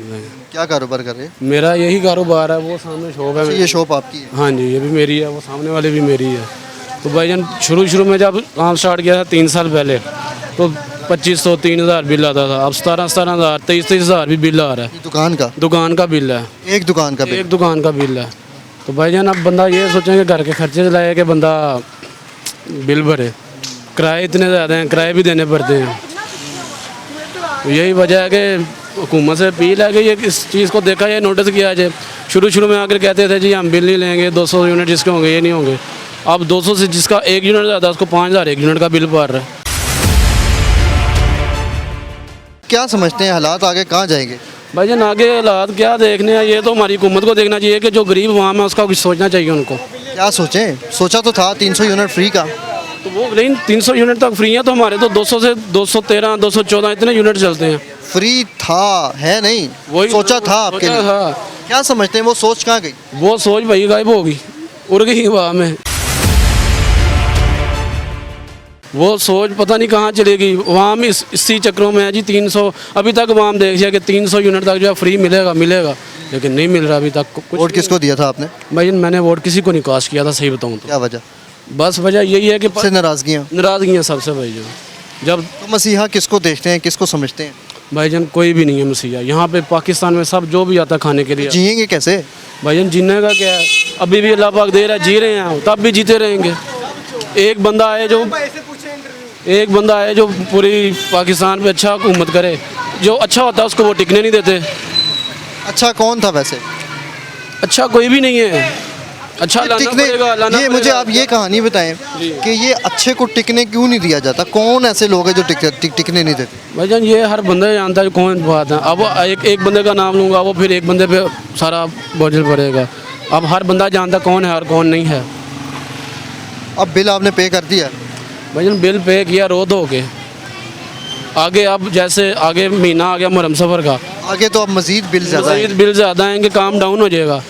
क्या कारोबार कर रहे हैं? मेरा यही कारोबार है, वो सामने शॉप है। ये शॉप आपकी है? हाँ जी, ये भी मेरी है, वो सामने वाली भी मेरी है। तो भाईजान शुरू में जब काम स्टार्ट किया था 3 साल पहले, तो 2500 3000 बिल आता था। अब 17,000 23,000 भी बिल आ रहा है। दुकान का बिल है, एक दुकान का बिल? एक दुकान का बिल है। तो भाईजान अब बंदा ये सोचेंगे घर के खर्चे चलाए कि बंदा बिल भरे। किराए इतने ज़्यादा हैं, किराए भी देने पड़ते हैं। तो यही वजह है कि हुकूमत से अपील है कि ये इस चीज़ को देखा जाए, नोटिस किया जाए। शुरू में आकर कहते थे जी हम बिल नहीं लेंगे, 200 यूनिट जिसके होंगे ये नहीं होंगे। अब 200 से जिसका 1 यूनिट ज़्यादा उसको 5000 1 यूनिट का बिल पड़ रहा है। क्या समझते हैं हालात आगे कहाँ जाएंगे? भाईजान आगे हालात क्या देखने हैं, ये तो हमारी हुकूमत को देखना चाहिए कि जो गरीब अवाम है उसका कुछ सोचना चाहिए उनको। क्या सोचें? सोचा तो था 300 यूनिट फ्री का, तो वो नहीं 300 यूनिट तक फ्री है, तो हमारे तो 200 से 213 214 इतने यूनिट चलते हैं। फ्री था है नहीं, वही सोचा था आपके लिए। क्या समझते हैं वो सोच कहाँ गई? वो सोच भाई गायब होगी, उड़ गई हवा में। वो सोच पता नहीं कहाँ चलेगी। वाम इसी चक्रों में है जी। 300 अभी तक वाम देखिए कि 300 यूनिट तक जो है फ्री मिलेगा, लेकिन नहीं मिल रहा अभी तक। वोट किसको दिया था आपने? भाई मैंने वोट किसी को नहीं कास्ट किया था, सही बताऊँ तो। क्या वजह? बस वजह यही है कि नाराज़गियाँ सबसे भाई जो जब तो मसीहा किसको देखते हैं, किसको समझते हैं? भाईजान कोई भी नहीं है मसीहा यहाँ पे पाकिस्तान में। सब जो भी आता है खाने के लिए। जिएंगे कैसे भाईजान? जीने का क्या है, अभी भी अल्लाह पाक दे रहा है, जी रहे हैं, तब भी जीते रहेंगे। एक बंदा आए जो पूरी पाकिस्तान पे अच्छा हुकूमत करे, जो अच्छा होता है उसको वो टिकने नहीं देते। अच्छा कौन था वैसे? अच्छा कोई भी नहीं है। अच्छा लाना ये मुझे आप ये कहानी बताएं कि ये अच्छे को टिकने क्यों नहीं दिया जाता? कौन ऐसे लोग हैं जो टिकने नहीं देते? भाईजान ये हर बंदा जानता है कौन बात है। अब एक बंदे का नाम लूँगा, वो फिर एक बंदे पे सारा बोझ पड़ेगा। अब हर बंदा जानता कौन है और कौन नहीं है। अब बिल आपने पे कर दिया? भाईजान बिल पे किया रो धो के। आगे अब जैसे आगे महीना आ गया मुहर्रम सफ़र का, आगे तो अब मज़ीद बिल ज़्यादा आएंगे, काम डाउन हो जाएगा।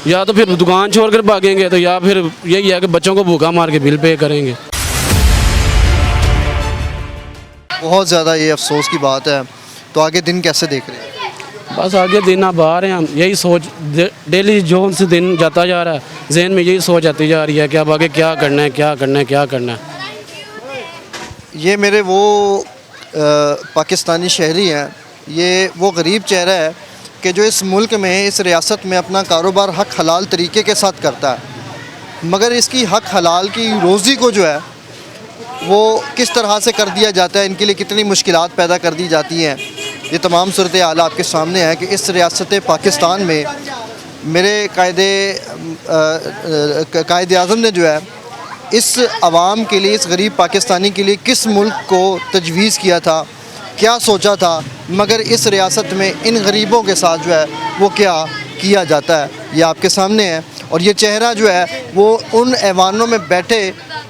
या तो फिर दुकान छोड़ कर भागेंगे, तो या फिर यही है कि बच्चों को भूखा मार के बिल पे करेंगे। बहुत ज़्यादा ये अफसोस की बात है। तो आगे दिन कैसे देख रहे हैं? बस आगे दिन अब आ रहे हैं हम, यही सोच डेली जो से दिन जाता जा रहा है, जहन में यही सोच आती जा रही है कि अब आगे क्या करना है, क्या करना है, क्या करना है। ये मेरे वो पाकिस्तानी शहरी हैं, ये वो गरीब चेहरा है कि जो इस मुल्क में, इस रियासत में अपना कारोबार हक हलाल तरीके के साथ करता है, मगर इसकी हक हलाल की रोज़ी को जो है वो किस तरह से कर दिया जाता है, इनके लिए कितनी मुश्किलात पैदा कर दी जाती हैं। ये तमाम सूरत हाल आपके सामने है कि इस रियासत पाकिस्तान में मेरे कायदे आज़म ने जो है इस आवाम के लिए, इस गरीब पाकिस्तानी के लिए किस मुल्क को तजवीज़ किया था, क्या सोचा था, मगर इस रियासत में इन गरीबों के साथ जो है वो क्या किया जाता है ये आपके सामने है। और ये चेहरा जो है वो उन ऐवानों में बैठे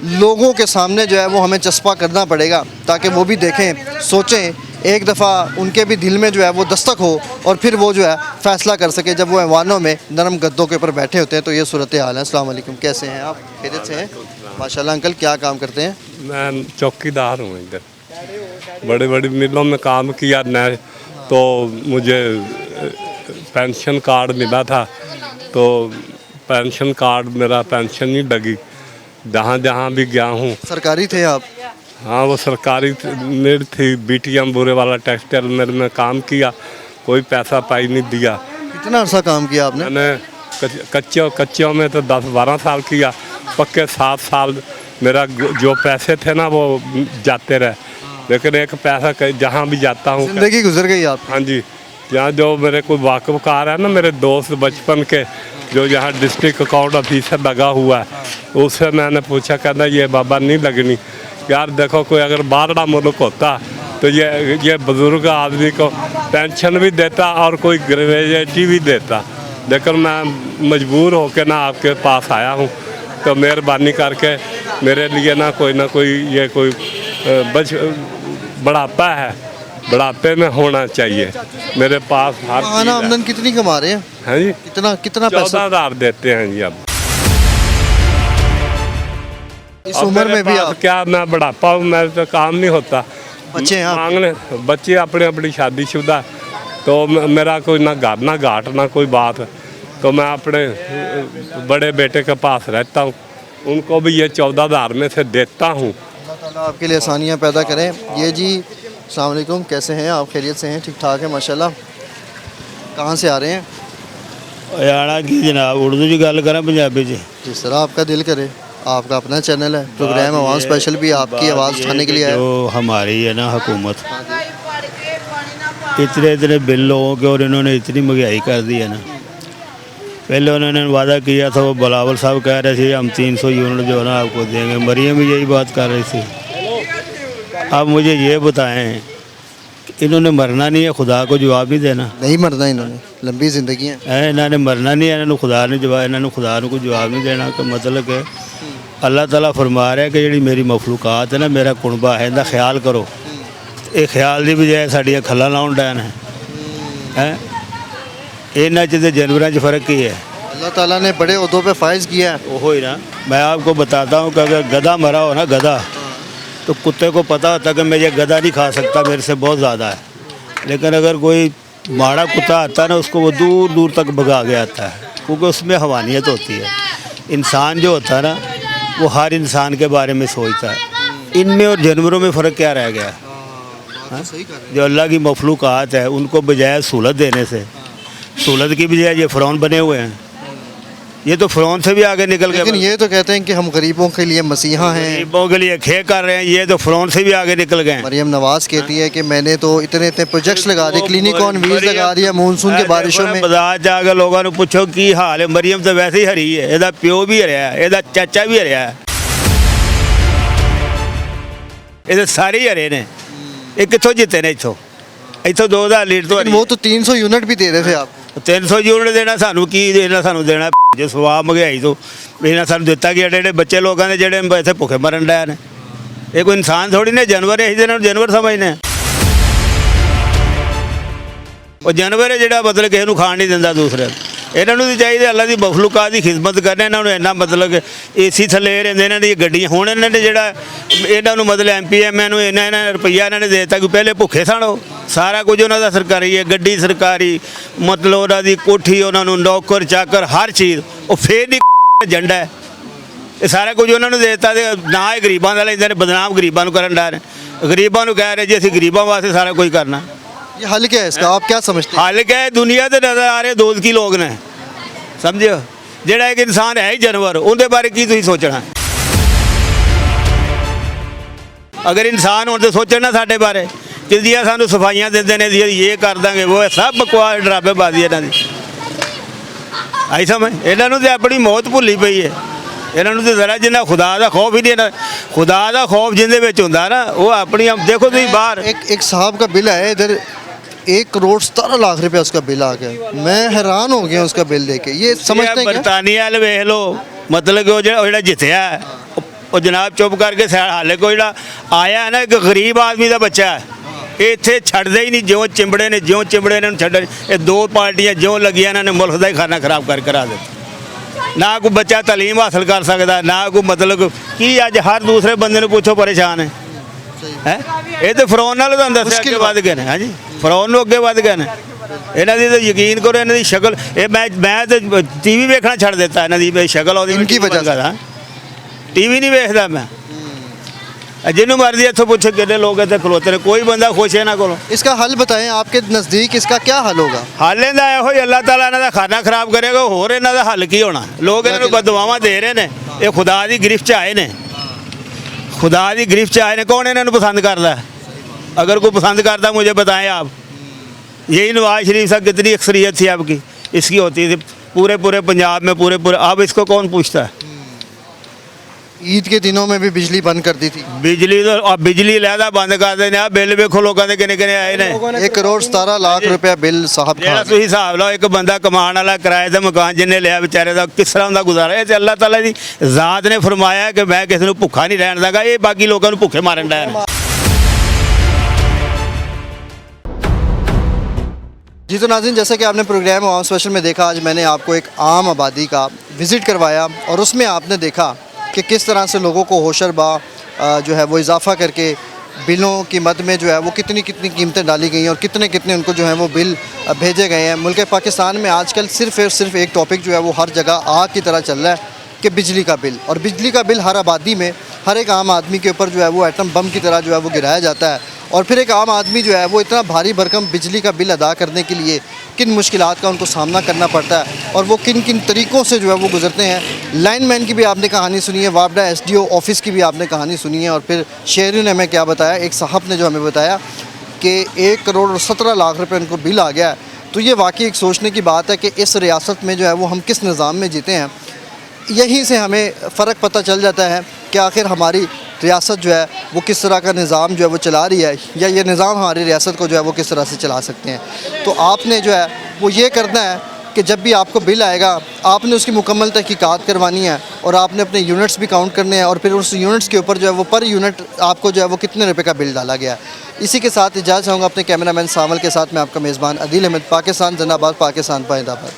लोगों के सामने जो है वो हमें चस्पा करना पड़ेगा ताकि वो भी देखें, सोचें, एक दफ़ा उनके भी दिल में जो है वो दस्तक हो और फिर वो जो है फ़ैसला कर सके जब वो ऐवानों में नरम गद्दों के ऊपर बैठे होते हैं। तो ये सूरत हाल है। अस्सलाम वालेकुम, कैसे हैं आप? खैरियत से हैं? माशाल्लाह। अंकल क्या काम करते हैं? मैं चौकीदार हूँ इधर। बड़ी बड़ी मिलों में काम किया न, तो मुझे पेंशन कार्ड मिला था, तो पेंशन कार्ड मेरा पेंशन नहीं लगी। जहाँ जहाँ भी गया हूँ। सरकारी थे आप? हाँ, वो सरकारी मेरी थी। BTM बुरे वाला टेक्सटाइल मेरे में काम किया, कोई पैसा पाई नहीं दिया। कितना अर्सा काम किया आपने? मैंने कच्चों में तो 10-12 साल किया, पक्के 7 साल मेरा जो पैसे थे ना वो जाते रहे, लेकिन एक पैसा जहाँ भी जाता हूँ जिंदगी गुजर गई आप? हाँ जी। यहाँ जो मेरे कोई वाकफकार है ना, मेरे दोस्त बचपन के, जो यहाँ डिस्ट्रिक्ट अकाउंट ऑफिसर लगा हुआ है, उससे मैंने पूछा, कहना ये बाबा नहीं लगनी यार, देखो कोई अगर बारड़ा मुल्क होता तो ये बुज़ुर्ग आदमी को पेंशन भी देता और कोई ग्रेजुएटी भी देता, लेकिन मैं मजबूर होकर ना आपके पास आया हूँ। तो मेहरबानी करके मेरे लिए ना कोई ये कोई बुढ़ापा है, बुढ़ापे में होना चाहिए मेरे पास हर चीज़ है। आमदन कितनी कमा रहे हैं? हाँ जी, कितना पैसा? 14,000 देते हैं जी। अब इस उम्र में भी आप? क्या मैं बुढ़ापा हूँ, मेरे तो काम नहीं होता। बच्चे हैं मांगने बच्चे अपनी शादीशुदा, तो मेरा कोई ना घर ना घाट ना कोई बात, तो मैं अपने बड़े बेटे के पास रहता हूँ, उनको भी ये 14,000 में से देता हूँ। अल्लाह ताला आपके लिए आसानियाँ पैदा करें। ये जी अस्सलाम वालेकुम, कैसे हैं आप? खैरियत से हैं? ठीक ठाक है माशाल्लाह। कहाँ से आ रहे हैं? हरियाणा की जनाब, उर्दू की गल करें पंजाबी जी? जिस तरह आपका दिल करे। आपका अपना चैनल है, प्रोग्राम आवाम स्पेशल भी आपकी आवाज़ उठाने के लिए आया। जो हमारी है ना हुकूमत, इतने बिल लोगों के, और इन्होंने इतनी महंगाई कर दी है ना। पहले उन्होंने वादा किया था, वो बिलावल साहब कह रहे थे हम 300 यूनिट जो है ना आपको देंगे, मरियम भी यही बात कर रही थी। अब मुझे ये बताएं, इन्होंने मरना नहीं है, खुदा को जवाब नहीं देना? नहीं मरना इन्होंने, लंबी ज़िंदगी है। इन्होंने मरना नहीं है, इन्होंने खुदा ने जवाब, इन्होंने खुदा को जवाब नहीं देना। का मतलब है अल्लाह ताला फरमा रहा है कि जी मेरी मखलूकात है ना, मेरा कुनबा है, इनका ख्याल करो। ये ख्याल की बजाय साड़ियाँ खल्ला लाउन डैन है। इन्होंने च जानवरों च फ़र्क ही है। अल्लाह ताला ने बड़े उहदों पे फाइज किया है। वो ही ना, मैं आपको बताता हूँ कि अगर गधा मरा हो ना, गधा, तो कुत्ते को पता होता कि मैं ये गधा नहीं खा सकता, मेरे से बहुत ज़्यादा है। लेकिन अगर कोई माड़ा कुत्ता आता है ना, उसको वो दूर दूर तक भगा के आता है, क्योंकि उसमें हवानियत होती है। इंसान जो होता है ना, वो हर इंसान के बारे में सोचता है। इनमें और जानवरों में फ़र्क क्या रह गया? जो अल्लाह की मखलूक़ात है, उनको बजाय सहूलत देने से, सहूलत की बजाय ये फ़िरौन बने हुए हैं। ये तो फ़िरौन से भी आगे निकल गए। लेकिन ये तो कहते हैं कि हम गरीबों के लिए मसीहा हैं, गरीबों के लिए खे कर रहे हैं, ये तो फ़िरौन से भी आगे निकल गए। मरियम नवाज कहती है कि मैंने तो इतने प्रोजेक्ट्स लगा दिए, क्लिनिक ऑन व्हील्स लगा दिया मानसून के बारिशों में। बाजार जाकर लोगों ने पूछो की हाल है, मरियम तो वैसे ही हरी है, ਇਹਦਾ प्यो भी हरिया है, ਇਹਦਾ चाचा भी हरिया है, ये सारे ही हरे ने। ये कितों जीते ने? इतों 2000 लीटर तो। वो तो 300 यूनिट भी दे रहे थे आप। 300 यूनिट देना सानू की देना, सानू देना जो सवाब महंगाई तो इन्हें सानू दिता कि एडे बच्चे लोगों ने जेडे इतने भुखे मरन डे ने। ये कोई इंसान थोड़ी ने, जानवर है, इन्होंने जानवर समझने। और जानवर है जोड़ा मतलब किसी को खाण नहीं दिंदा दूसरे। इन्होंने तो चाहिए अल्लाह की मखलूकात की खिदमत करने, इन्होंने इन्ना मतलब AC थले रहते, इन्होंने गड्डियाँ हूँ इन्होंने जो इन्होंने मतलब MPM इन्होंने रुपया इन्होंने दे दिता कि पहले भुखे सन। सारा कुछ उन्होंने सरकारी है, गड्डी सरकारी, मतलब उन्होंने कोठी, उन्होंने नौकर चाकर हर चीज़, और फिर नहीं एजेंडा है। ये सारा कुछ उन्होंने दे दिता, ना ही गरीबों का लेंदे, बदनाम गरीबों को करन डे, गरीबों को कह रहे जी असं गरीबों वास्ते सारा कुछ करना। ये हल क्या है इसका, आप क्या समझते हैं? हल क्या है? दुनिया से नज़र आ रहे दूध की लोग ने, समझो, जोड़ा एक इंसान है ही जानवर, उनके बारे की तुम सोचना? अगर इंसान होने तो सोचना ना साढ़े बारे, जिंदियाँ सानू सफाइयाँ देते हैं, ये कर देंगे, वो सब बकवास ड्राबेबाजी इन्हों की। आई समझ? इन्हों तो अपनी मौत भुली पई है। इन्हों तो जरा जिन्ना खुदा का खौफ ही नहीं, खुदा का खौफ जिंदे होंदा ना, वो अपनी देखो तुम बाहर। एक साहब का बिल है इधर, 1,17,00,000 रुपया उसका बिल आ गया। मैं हैरान हो गया उसका बिल देके। ये समझते हैं बरतानिया वाल वेख लो, मतलब कि जो जितया है वो जनाब चुप करके हाले को जो आया है ना, एक गरीब आदमी का बच्चा है, ये इतने छड़ते ही नहीं, ज्यों चिंबड़े ने ज्यों चिंबड़े ने छड़। ये 2 पार्टियां ज्यों लगी, इन्होंने मुल्क का ही खाना खराब कर करा दिता। ना कोई बच्चा तालीम हासिल कर सकता, ना कोई मतलब कि अज हर दूसरे बंदे पूछो परेशान है। ਹੈ ਇਹ ਤੇ ਫਰੌਨ ਨਾਲ ਤੁਹਾਨੂੰ ਦੱਸਿਆ ਕਿ ਵੱਧ ਗਏ ਨੇ ਹਾਂਜੀ ਫਰੌਨ ਨੂੰ ਅੱਗੇ ਵੱਧ ਗਏ ਨੇ ਇਹਨਾਂ ਦੀ ਤਾਂ ਯਕੀਨ ਕਰੋ ਇਹਨਾਂ ਦੀ ਸ਼ਕਲ ਇਹ ਮੈਂ ਤੇ ਟੀਵੀ ਵੇਖਣਾ ਛੱਡ ਦਿੱਤਾ ਇਹਨਾਂ ਦੀ ਸ਼ਕਲ ਉਹਦੀ ਇਨਕੀ ਵਜ੍ਹਾ ਸੇ ਟੀਵੀ ਨਹੀਂ ਵੇਖਦਾ ਮੈਂ जिन्हों मर्जी इतों पूछे कितने लोग इतने खलोते हैं कोई बंदा खुश है ना को इसका हल बताएं आपके नज़दीक इसका क्या हल होगा हल इनका यो अल्लाह ताला इन्हों का खाना खराब करेगा होर इन्हों का हल की होना लोग इन्होंने बदुआवां दे रहे हैं ये खुदा की गिरफ्त च आए ने खुदा की गिरफ्त च आए ने कौन इन्होंने पसंद करता है अगर कोई पसंद करता मुझे बताएं आप यही नवाज शरीफ साहब कितनी अक्सरियत थी आपकी इसकी होती थी पूरे पूरे पंजाब में पूरे अब इसको कौन पूछता है ईद के दिनों में भी बिजली बंद कर दी थी बिजली तो अब बिजली लहदा बंद कर देने बिल वेखो लोगों के किन्ने किन्ने आए ने 1,17,00,000 बिल साहब जेड़ा तुसीं हिसाब लाओ एक बंदा कमाने वाला किराए दा मकान जिन्ने लिया बेचारे दा किस तरह दा गुजारा है ते अल्लाह ताला दी ज़ात ने फरमाया कि मैं किसी नूं भुखा नहीं रहन दांगा ये बाकी लोगों नूं भुखे मारन दा जी। तो नाज़रीन जैसा कि आपने प्रोग्राम आवाम स्पेशल में देखा आज मैंने आपको एक आम आबादी का विज़िट करवाया और उसमें आपने देखा कि किस तरह से लोगों को होशरबा जो है वो इजाफ़ा करके बिलों की मद में जो है वो कितनी कितनी कीमतें डाली गई हैं और कितने कितने उनको जो है वो बिल भेजे गए हैं। मुल्क पाकिस्तान में आजकल सिर्फ़ और सिर्फ एक टॉपिक जो है वो हर जगह आग की तरह चल रहा है कि बिजली का बिल और बिजली का बिल हर आबादी में हर एक आम आदमी के ऊपर जो है वो एटम बम की तरह जो है वो गिराया जाता है और फिर एक आम आदमी जो है वो इतना भारी भरकम बिजली का बिल अदा करने के लिए किन मुश्किलात का उनको सामना करना पड़ता है और वो किन किन तरीक़ों से जो है वो गुजरते हैं। लाइनमैन की भी आपने कहानी सुनी है, वापडा SDO ऑफिस की भी आपने कहानी सुनी है और फिर शहरियों ने हमें क्या बताया, एक साहब ने जो हमें बताया कि 1,17,00,000 रुपये उनको बिल आ गया। तो ये वाकई एक सोचने की बात है कि इस रियासत में जो है वो हम किस निज़ाम में जीते हैं। यहीं से हमें फ़र्क पता चल जाता है कि आखिर हमारी रियासत जो है वो किस तरह का निज़ाम जो है वो चला रही है या ये निज़ाम हमारी रियासत को जो है वो किस तरह से चला सकते हैं। तो आपने जो है वो ये करना है कि जब भी आपको बिल आएगा आपने उसकी मुकम्मल तहकीकात करवानी है और आपने अपने यूनिट्स भी काउंट करने हैं और फिर उस यूनिट्स के ऊपर जो है वो पर यूनिट आपको जो है वो कितने रुपए का बिल डाला गया है। इसी के साथ इजाज़त चाहूँगा अपने कैमरामैन सावल के साथ मैं आपका मेज़बान अदील अहमद, पाकिस्तान जिंदाबाद, पाकिस्तान पाइंदाबाद।